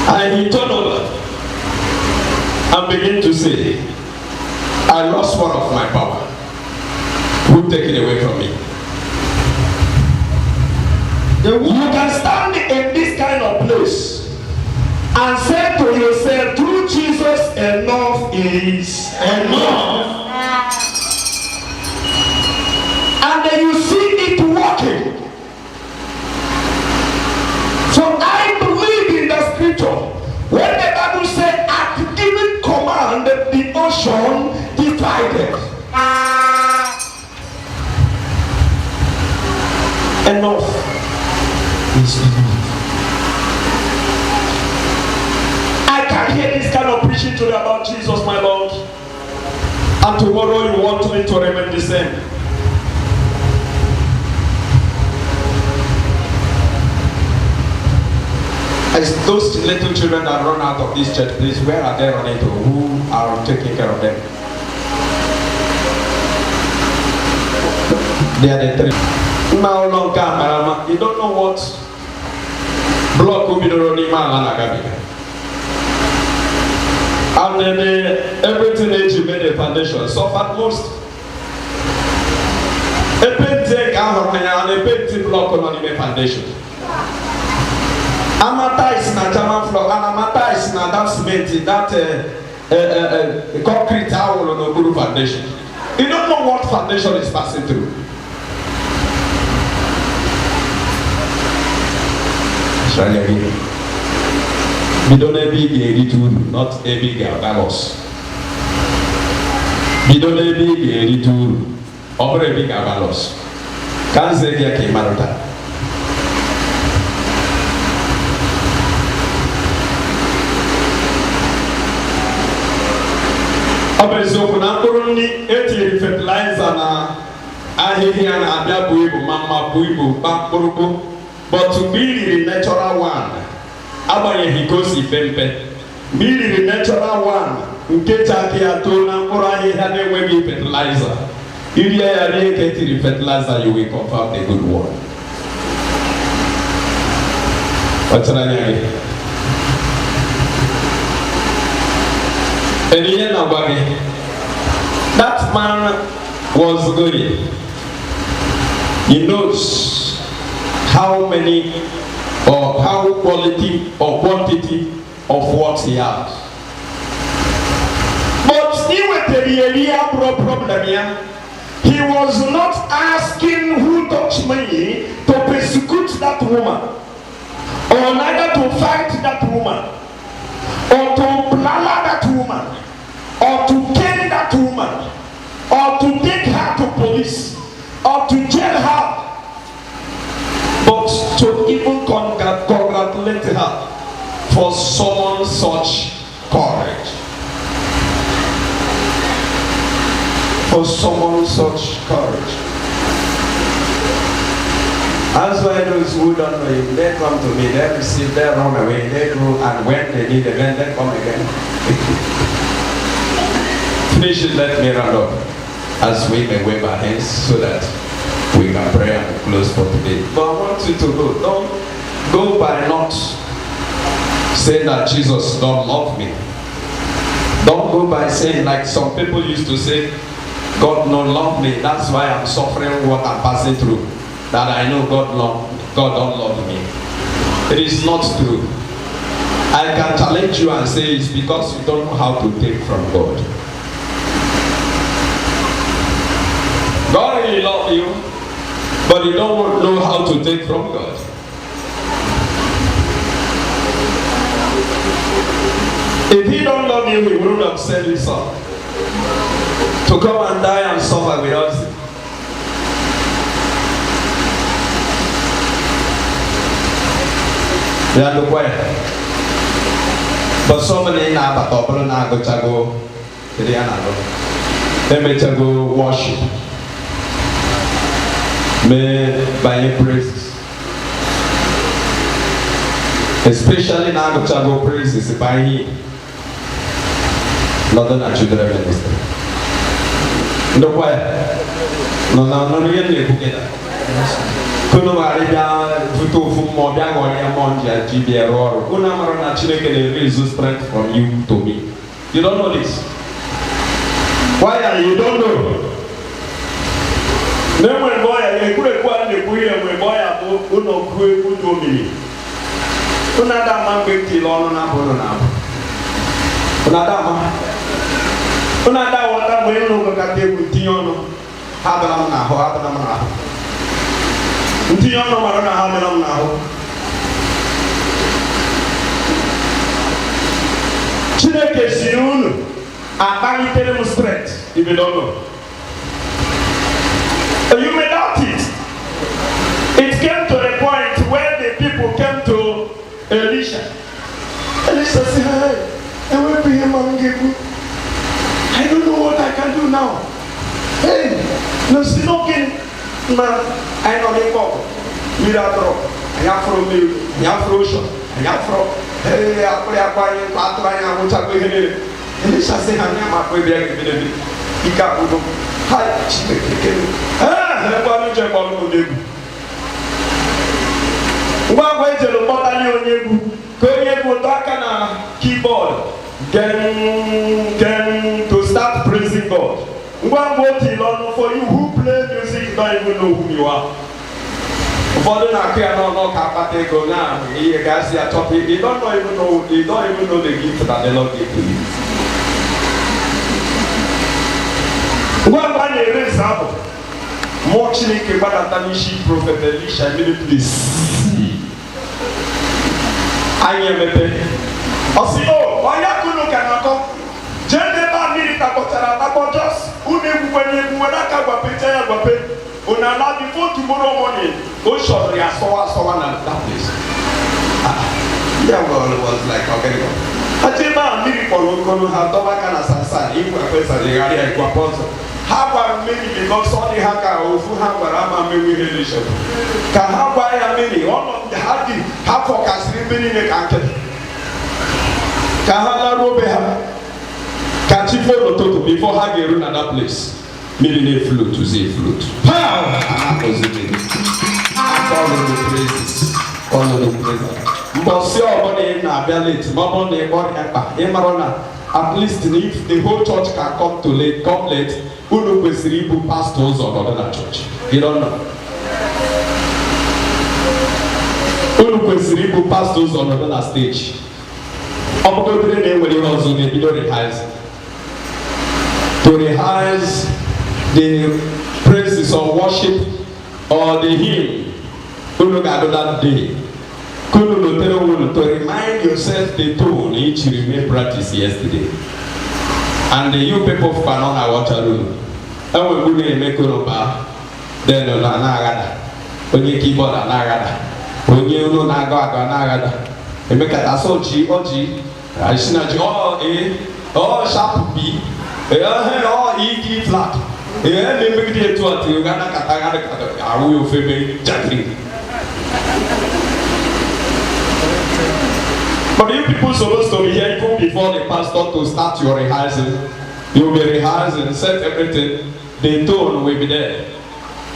And he turned over and began to say, I lost one of my power. Who take it away from me? You can stand in this kind of place and say to yourself, through Jesus, enough is enough. And then you see it working. So I believe in the scripture. When the Bible said, at given command, the ocean divided. Enough is enough. I can't hear this kind of preaching today about Jesus, my Lord. And tomorrow you want me to remain the same. As those little children that run out of this church, please, where are they running to? Who are taking care of them? They are the three. Now, long camera, you don't know what block will be the running man. And then everything that you made a foundation suffered most. A painting and a painting block on the foundation. Amata is na German floor, and amata is na that cement, that concrete towel on a good foundation. You don't know what foundation is passing through. Try again. We don't have big editor, not a big galos. We don't have big editor, or a big galos. Can't say here came out. Obezo kuna mkuru ni eti fertilizer na ahihia na abia buibu mama buibu bakburubu, but to be the natural one abaye hikosi pempe be the natural one nke chaki ato na mkuru ahihia na enweghị fertilizer iri ya rie ketiri fertilizer you will confirm the good word. Wachana nyagi that man was going. He knows how many or how quality or quantity of what he has. But still with the real problem here, he was not asking who touched me to persecute that woman, or neither to fight that woman, or to blala that woman, or to kill that woman, or to take her to police, or to jail her, but to even congratulate her for someone such courage. For someone such courage. That's why those who don't know him, they come to me, they receive, they run away, they go, and when they need again, they come again. Finish it, let me round up as we may wave our hands so that we can pray and close for today. But I want you to go. Don't go by not saying that Jesus don't love me. Don't go by saying like some people used to say, God don't love me. That's why I'm suffering what I'm passing through. That I know God don't love me. It is not true. I can challenge you and say it's because you don't know how to take from God. God really loves you, but you don't know how to take from God. If he don't love you, he wouldn't have sent his son to come and die and suffer with us. Yeah, look where. But somebody now, but people now go to go. They may go worship. May by praises. Especially now go to go praises by him. Not the children ministry. No way. No, really together. Kuno maria futo fumo biango ni amonja GBR. Kuna marana chileke the raise strength from you to me. You don't know this. Why are you don't know? No one boy, a good one, the queer boy, uno kwe kuto me. Unada man bekti lona bona. Unada man. Unada wata mwenu kakate kutiono. Habana na ho, habana na. Ntiono marana habana na ho. Chineke siunu abang demonstrate if you don't know. You may doubt it. It came to a point where the people came to Elisha. Elisha said, hey, I will be him and give you. I don't know what I can do now. Hey, no smoking. Man, I know they call. Miracle. I have from me. I have from ocean. Ayafro, hey, Aquarian, Patraya, Mutabi, Elisha say, I'm not going to be able to be able hi, chicken. Ah, what did you call me? One way to the bottom, you go keyboard, then to start praising God. One more thing, Lord, for you who play music, don't even know who you are. For the Nakia, no capate go now. He guys are talking. They don't even know. They don't even know the gift that the Lord gave to you. One man is example. More chilling about Tanishi prophet Elisha immediately. I am a baby. I say, oh, why are you looking at come? Gentlemen, need to go to the just who when I come up and Unala before tomorrow morning, go short the someone at that place. Yeah, well, it was like, okay, I tell you, miracle, we're going to have Tomakan as a son, if we're going to the area of Quaponzo. How about maybe because all the hacker or who have a rama maybe relation? Can have by a mini, all of the happy, half for Casribbin in the country. Kahala Robeha. Can't you follow to before Hagerun at that place? Maybe they flute to say flute. Power! All of the praises. All of the praises. But see our money in our belly, Mamma, Emarona. At least if the whole church can come late, who look with 3 pastors or another church. You don't know. Who look with 3 pastors on another stage. I'm going to name when you also need to rehearse the praises or worship or the hymn. Kulu that day. Kulu to remind yourself the tone each you may practice yesterday. And you people from Panona Waterloo. And we will make Kuruba. Then on Nagada. When you keep on Nagada. When you know Nagada. And make a sochi, oji. I see not oh, sharp B. Oh, E flat. Yeah, they make it to a Uganda Katagana. I will feel juggling. But you people supposed to be here even before the pastor to start your rehearsal. You will be rehearsing, set everything. The tone will be there.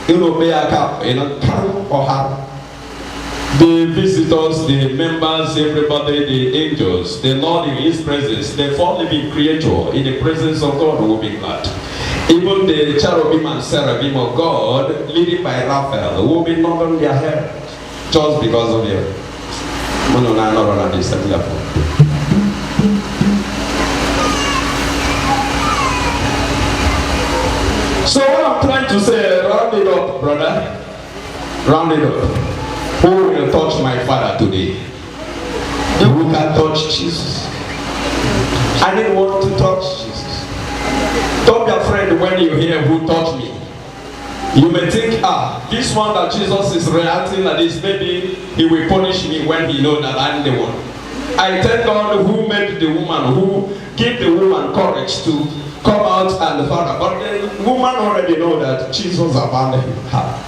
You will be a cup, carry or have. The visitors, the members, everybody, the angels, the Lord in His presence, the four living creature in the presence of God will be glad. Even the cherubim and seraphim of God, leading by Raphael, will be nodding their head just because of you. So what I'm trying to say, round it up, brother. Round it up. Who will touch my father today? Who can touch Jesus? I didn't want to touch Jesus. Don't be afraid when you hear who touched me. You may think, this one that Jesus is reacting like this, maybe he will punish me when he knows that I'm the one. I thank God who made the woman, who gave the woman courage to come out and father. But the woman already know that Jesus abandoned her.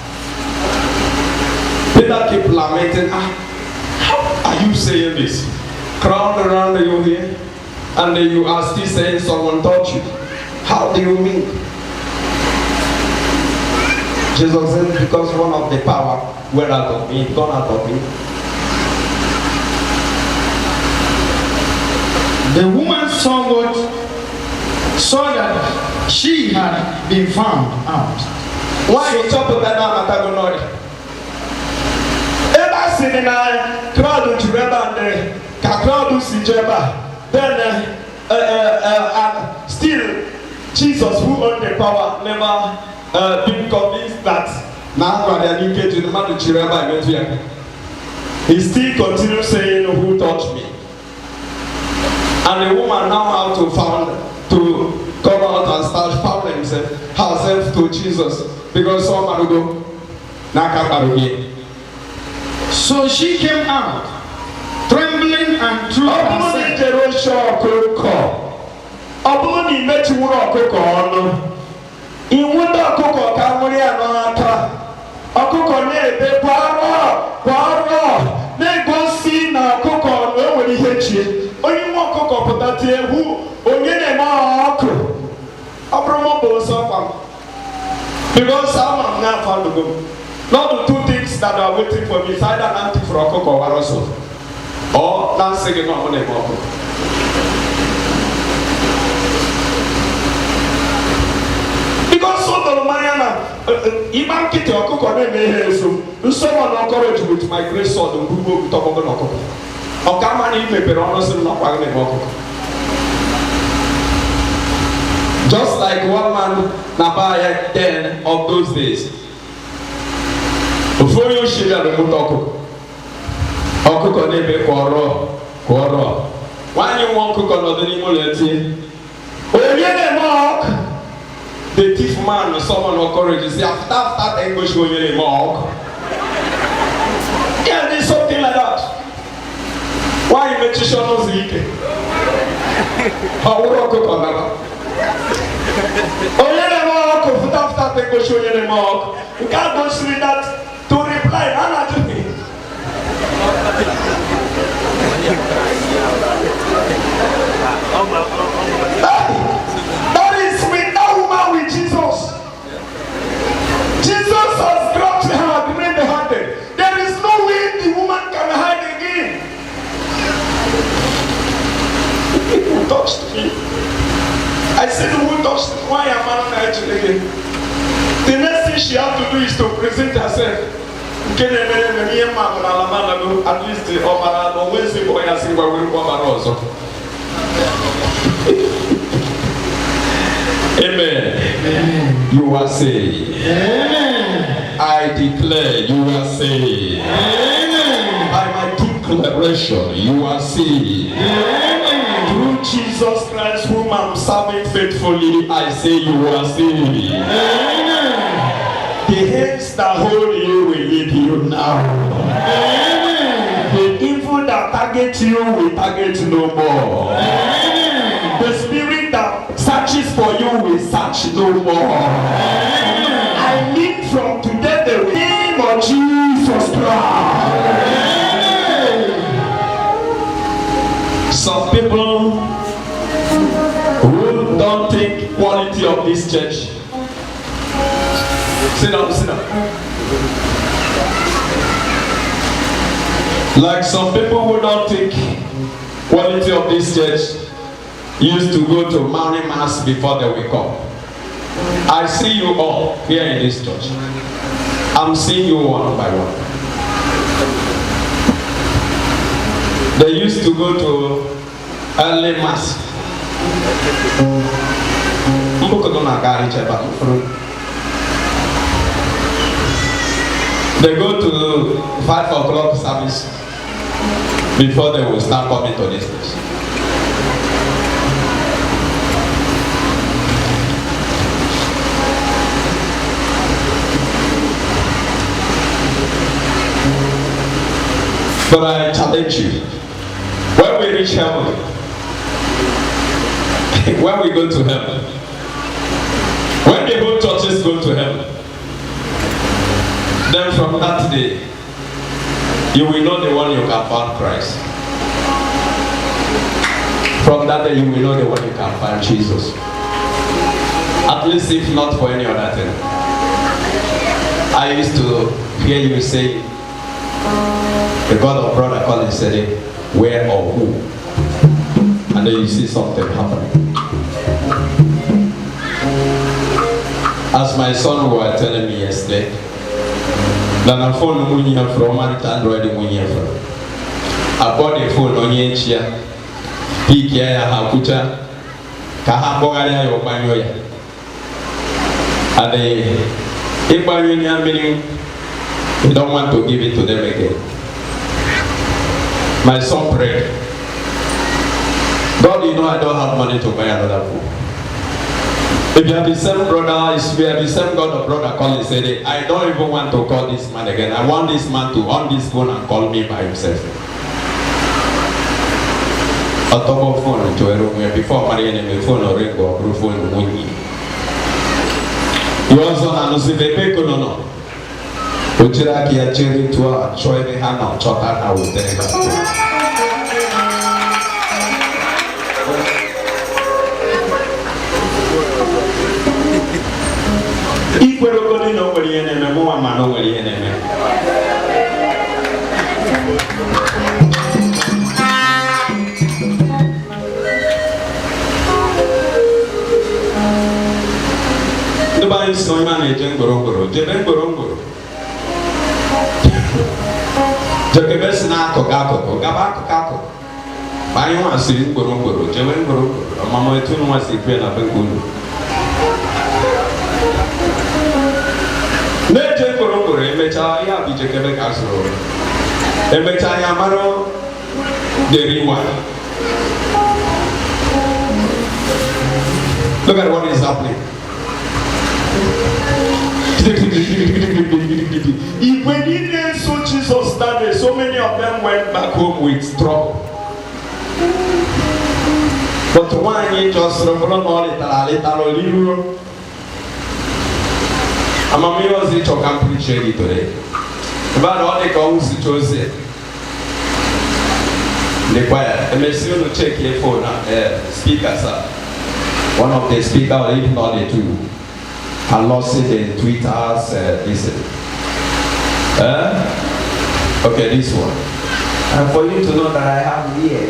Peter keep lamenting, how are you saying this? Crowd around you here, and then you are still saying someone touched you. How do you mean? Jesus said, because one of the power went out of me, gone out of me. The woman saw that she had been found out. Why you talk about that? Ever seen a crowd to remember the crowd to then still Jesus, who owned the power, never been convinced that now they are engaged in the man to Chireba. He still continues saying, who touched me? And the woman now have to come out and start powering herself to Jesus because someone will go. So she came out, trembling and threw herself. who onye ma ọkụ ọbụrụ bụ nsọ because I'm not found to go. Not the two things that are waiting for me. It's either anti for ọkụkọ or also, or not singing on the ọkụ. Because so the Mariana, even kitty ọkụkọ na-eme ihe so someone encourage with my grace sword and who talk about ọkụkọ. Ọkama na imepere ọnụ sị na ọkwa na-eme ọkụkọ. Just like one man Nabaya then of those days. Before you share the mutoko, Okuko nebe koro. When you want to go to the Nimoleti, when you mock the thief man, someone who courageous, after that English when you mock. Yeah, there's something like that. Why you make sure no zike? How will you go? Onye na-eme ọkụ after take go show onye na-eme ọkụ. You can't go through that to reply. That is with that woman with Jesus. Jesus has grabbed her, remained handed. There is no way the woman can hide again. Who touched me? I said, who touched me? Why am I not actually again? The next thing she has to do is to present herself. At least on Wednesday, boy, I see where we're going also. Amen. You are saved. Amen. I declare you are saved. Amen. By my declaration, you are saved. Amen. Through Jesus Christ, whom I'm serving faithfully, I say you are saved. Amen. The hands that hold you will lead you now. Amen. The evil that targets you will target no more. Amen. The spirit that searches for you will search no more. Amen. I live from today the name of Jesus Christ. Amen. Some people who don't think quality of this church. Sit down, sit down. Like some people who don't think quality of this church used to go to morning mass before they wake up. I see you all here in this church. I'm seeing you one by one. They used to go to early mass. They go to 5 o'clock service before they will start coming to this place. But I challenge you, when we reach heaven, when we go to heaven, when the whole churches go to heaven, then from that day, you will know the one you can find Christ. From that day, you will know the one you can find Jesus. At least if not for any other thing. I used to hear you say, the God of brother Colin said it, where or who? And then you see something happening. As my son were telling me yesterday, that a phone money from Android money from. I bought a phone on Yenchia, Pikia, Hakucha, Kahaboya, or Banyoya. And they, if Banyoya meaning, they don't want to give it to them again. My son prayed, God, you know I don't have money to buy another phone. If you have the same brother, if you have the same God of brother call and say, I don't even want to call this man again. I want this man to on this phone and call me by himself. A top of phone to a room before marrying a phone or ring or proof phone money. You also know the baby no. Uchiraki a cherry to a choy the hand of Chota, I will tell you. kwere ogodi na o nwere ihe na-eme mụ nwa ma na o nwere ihe na-eme. Ndị be anyị si onye na-eje mgbọrọgbọrọ jebe mgbọrọgbọrọ jekebe si n'akụkụ akụkụ gaba akụkụ akụkụ ma anyị nwa siri mgbọrọgbọrọ jebe mgbọrọgbọrọ ọmama etu nwa si kwe na be unu na-eje mgbọrọgbọrọ emechaa ya bụ ijekebe ka zụrụ emechaa ya mara deri nwa. Look at what is happening. When he saw Jesus that day, so many of them went back home with trouble. But one he just remembered all little. I'm a music to come preach today. About all the calls he chose it. The choir, and make sure to check your phone, speakers up. One of the speakers, or even not the two. I lost it in Twitter's, okay, this one. And for you to know that I have here.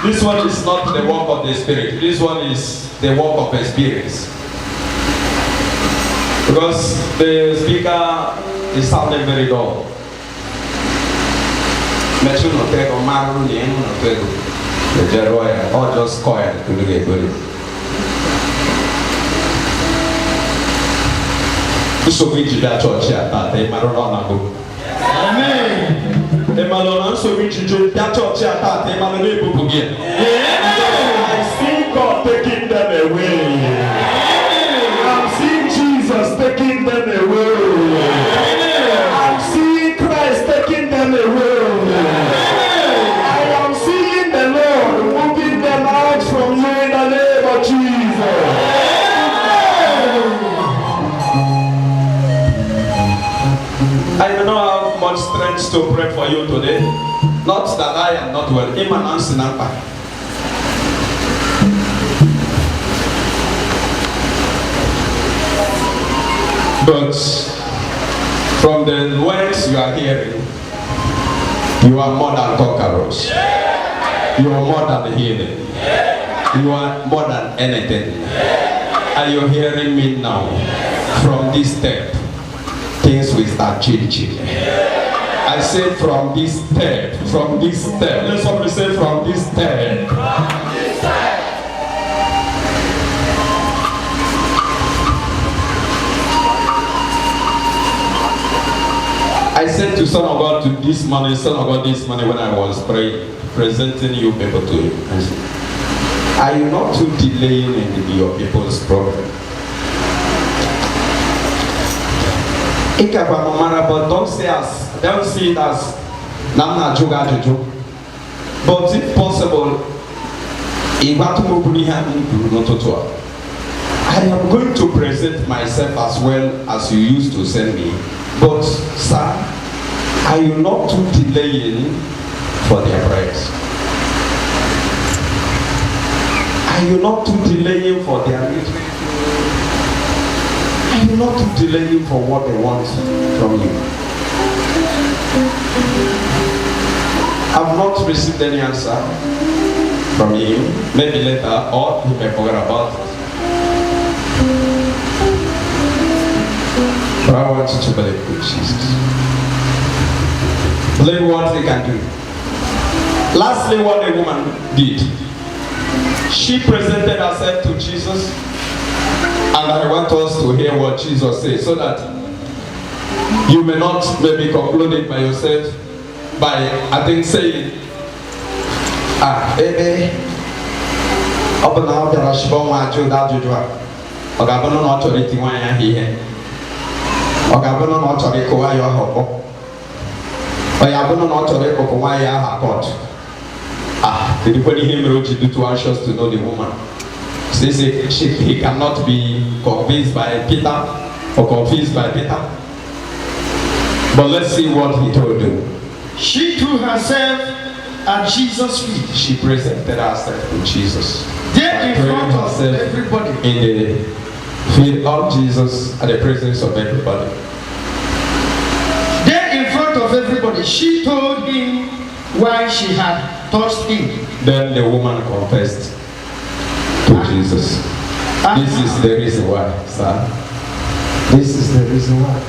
This one is not the work of the Spirit. This one is the work of experience. Because the speaker is sounding very dull. The Jeroya, or just quiet to the good. So we did that church at that day, Maronabo. Amen. The Malon, so we did that church at that day, Maronabo again. I see God taking them away. I'm seeing Jesus taking them away. I'm seeing Christ taking them away. I am seeing the Lord moving them out from you in the name of Jesus. I do not have much strength to pray for you today. Not that I am not well. But from the words you are hearing, you are more than conquerors. You are more than healing. You are more than anything. And you're hearing me now. From this step, things will start changing. I said from this step, let somebody say from this step. I said to Son of God this morning when I was praying, presenting you people to him. I said, are you not too delaying in your people's problem? But don't see it as Namna Juga Jojo. But if possible, I am going to present myself as well as you used to send me. But sir, are you not too delaying for their prayers? Are you not too delaying for their needs? Are you not too delaying for what they want from you? I've not received any answer from him. Maybe later, or he may forget about it. But I want you to believe in Jesus. Believe what he can do. Lastly, what the woman did. She presented herself to Jesus. And I want us to hear what Jesus says so that you may not maybe conclude it by yourself by, I think, saying, open now the Rashbon Majo Dajua, or Gabono authority when I hear, or Gabono authority Kawaya Hopo, or Yabono authority Kawaya Hakot. Did you put him too anxious to know the woman? He cannot be convinced by Peter or confused by Peter. But let's see what he told you. She threw herself at Jesus' feet. She presented herself to Jesus. There in front of everybody. In the Feed up Jesus at the presence of everybody. There in front of everybody, she told him why she had touched him. Then the woman confessed to Jesus. This is the reason why, sir. This is the reason why.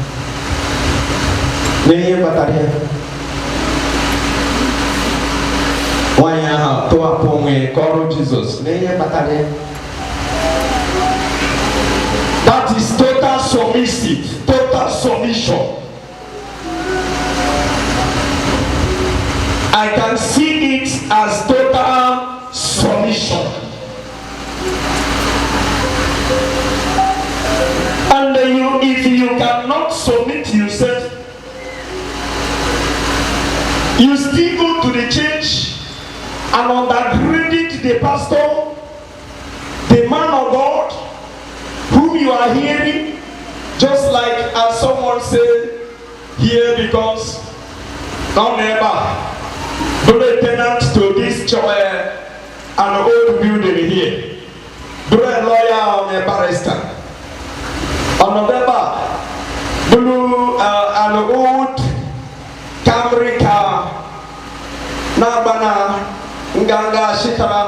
Why you have to appoint call Jesus? That is total submissive, total submission. I can see it as total submission. And if you cannot submit yourself, you still go to the church and undergrade the pastor, the man of God, whom you are hearing, just like as someone said here, because now neighbor, brother tenant to this church, an old building here, brother lawyer and a barrister. On November, blue an old Camry car, Nabana, Nganga Shikara,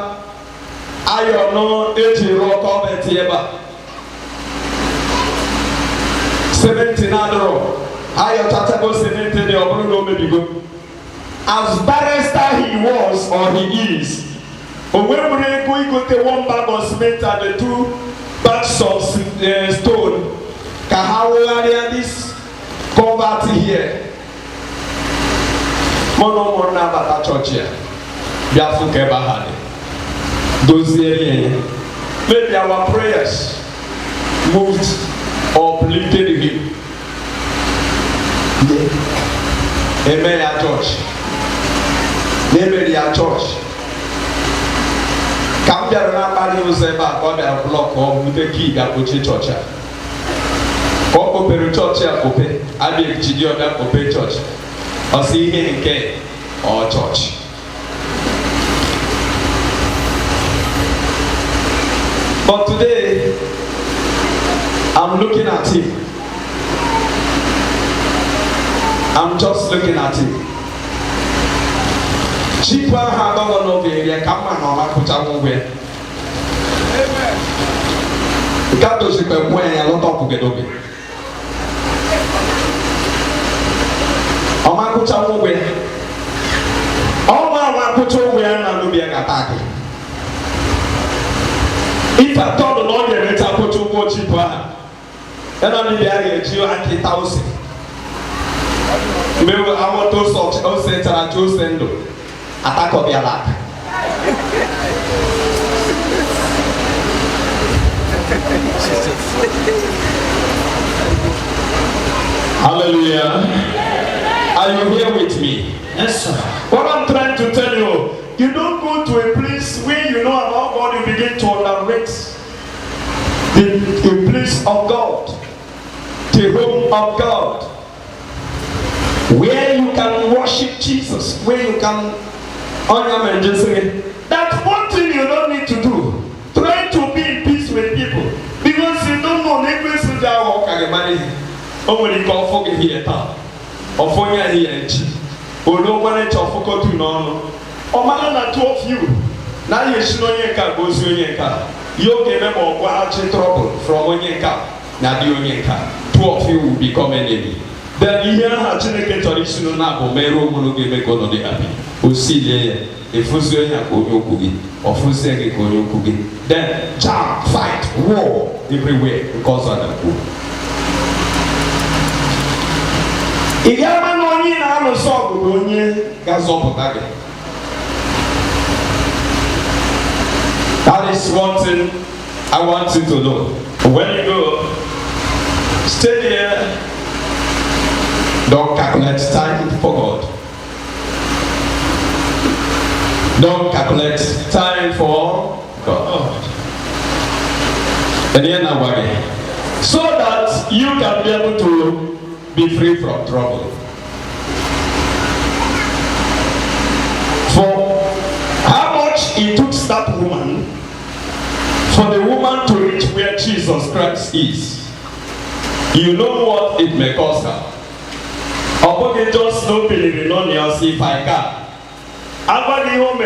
Ayono, 80 rock of Etieba, 70 Nadro, Ayotatabo 70, the Obruno may be good. As barrister he was or he is, when we go to one bag of cement and the 2 bags of stone. Kahawa this convert here. Mono mona bata church here. Biafu keba hade. Those areas, maybe our prayers moved or uplifted him. Amen. At church. Maybe at church. Come there and nobody will say back or they block or with the key that put in church. Or open church open. I be Chidio that open church. Or see him in or church. But today I'm looking at him. I'm just looking at him. Chikwa ha governor of the area, come on, I'm a Amen. Kato Shikwa Mwe, a lot of Pugedobe. Omakucha Mwe. Oma Wakucho Mwe and Nubia Kataki. If I told the Lord, you let her put you more cheaper. Then only the area, you and 1,000. Maybe I want to sort of center and to send them. Attack of your luck. Hallelujah. Are you here with me? Yes, sir. What I'm trying to tell you, you don't go to a place where you know about God, you begin to underrate the place of God, the home of God, where you can worship Jesus, where you can honor and just say, that's one thing you don't need to do. Try to be in peace with people, because you don't know the person that walk and money. Oh, when you call for here, or for here, or no one to focus to no. Or man, 2 of you. Now you should know your car goes in your car. You give them all trouble from one your car. Now the union car. 2 of you will become enemy. Then you hear how to make a traditional now, Mero Monogi go to the happy. Who see there, if you say a Koyokugi, or Fusegi Koyokugi, then jump, fight, war everywhere because of the poor. If you have no need, I'm a song, Gazopo. That is one thing I want you to know. When you go, stay there. Don't calculate time for God. Don't calculate time for God. And then so that you can be able to be free from trouble. For how much it took that woman For the woman to reach where Jesus Christ is, you know what it may cost her. Oboge just no believe no news if I can. Abadi home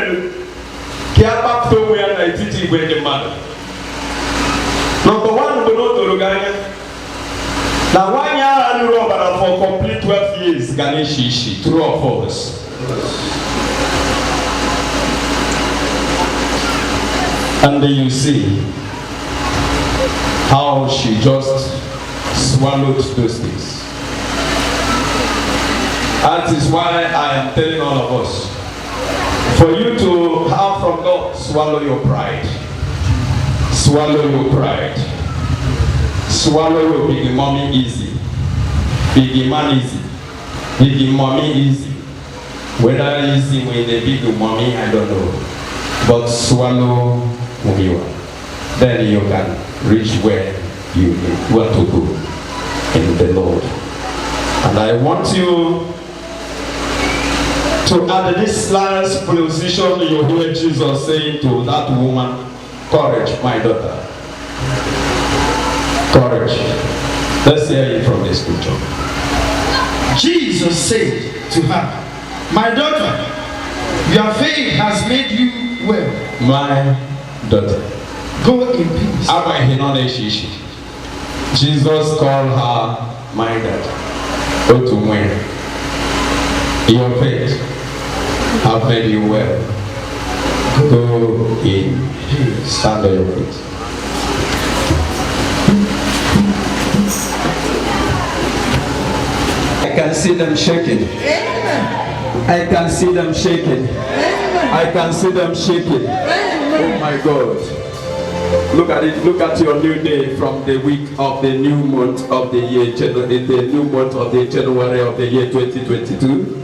Kiaba feel where I teach where the mother. Number one, we know to Luganya. Now, 1 year and Robert for complete 12 years, Ganeshi, true or false? And then you see how she just swallowed those things. That is why I am telling all of us, for you to have from God, swallow your pride. Swallow your pride. Swallow your big mommy easy. Big man easy. Big mommy easy. Whether easy with the big mommy, I don't know. But swallow Mumiwa. Then you can reach where you want to go in the Lord. And I want you to add this last position you hear Jesus saying to that woman, courage, my daughter. Courage. Let's hear it from the scripture. Jesus said to her, my daughter, your faith has made you well. My daughter. Go in peace. Jesus called her my daughter. Go to where? Your faith have made you well. Go in peace. Stand on your feet. I can see them shaking. I can see them shaking. I can see them shaking. Oh my God. Look at it. Look at your new day from the week of the new month of the year, the new month of the January of the year 2022.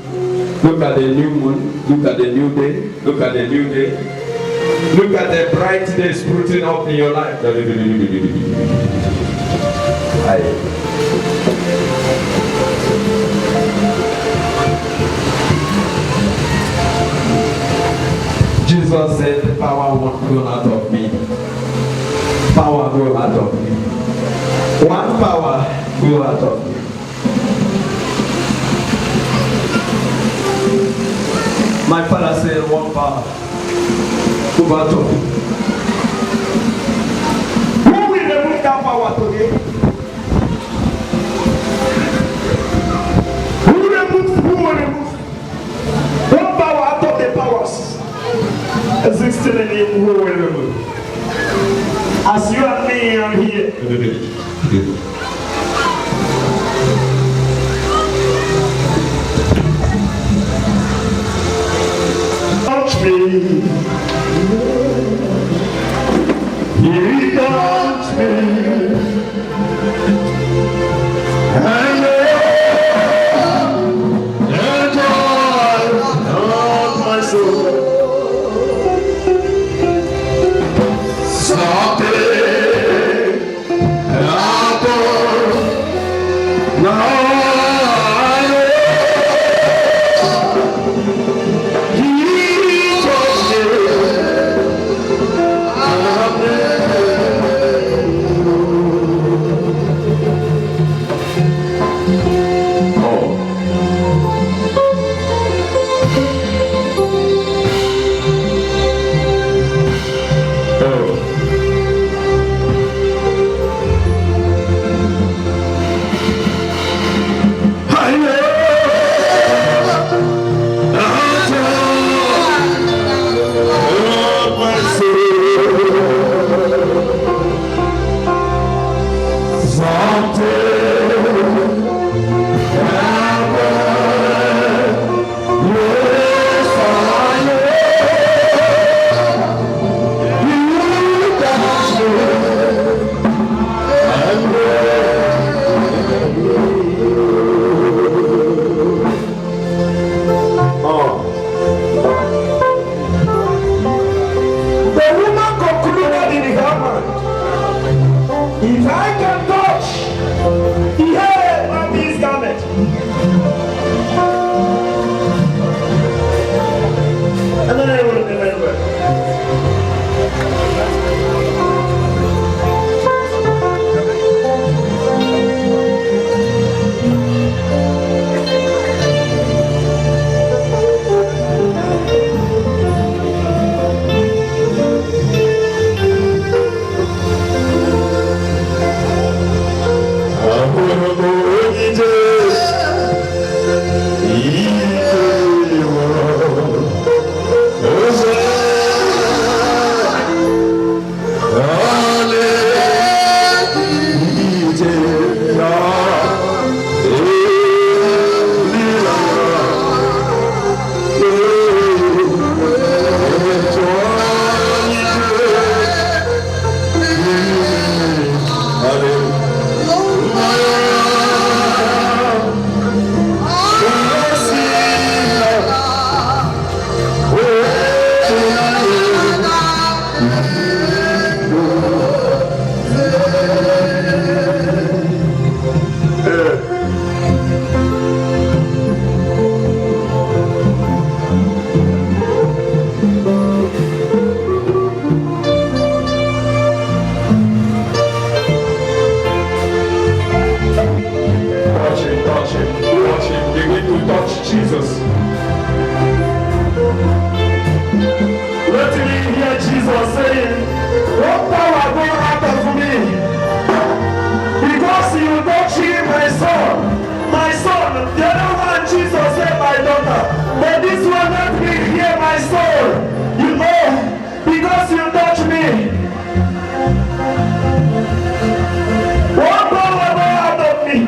Look at the new moon. Look at the new day. Look at the new day. Look at the bright day sprouting up in your life. Jesus said, the power won't go out of me. Power go out of me. One power go out of me. My father said, one power go out of me. Who will remove that power today? Who will remove? One power out of the powers existing in him, who will remove? As you and me are here. Touch me. He touched me. And the joy of my soul. Jesus. Let me hear Jesus saying, "What power go out of me? Because you touch my son. My son, the other one Jesus said my daughter. But this one let me hear my soul. You know, because you touch me. What power go out of me?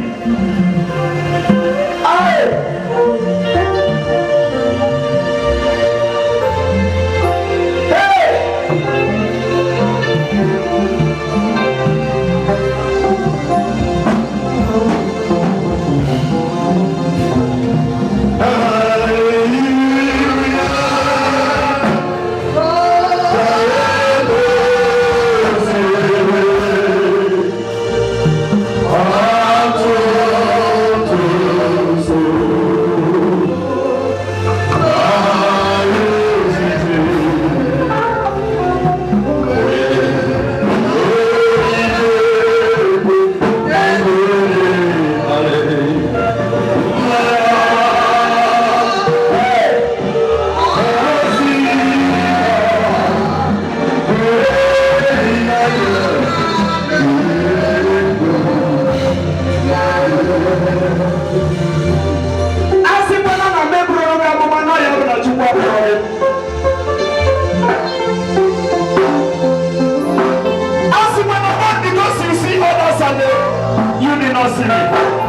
You did not see me.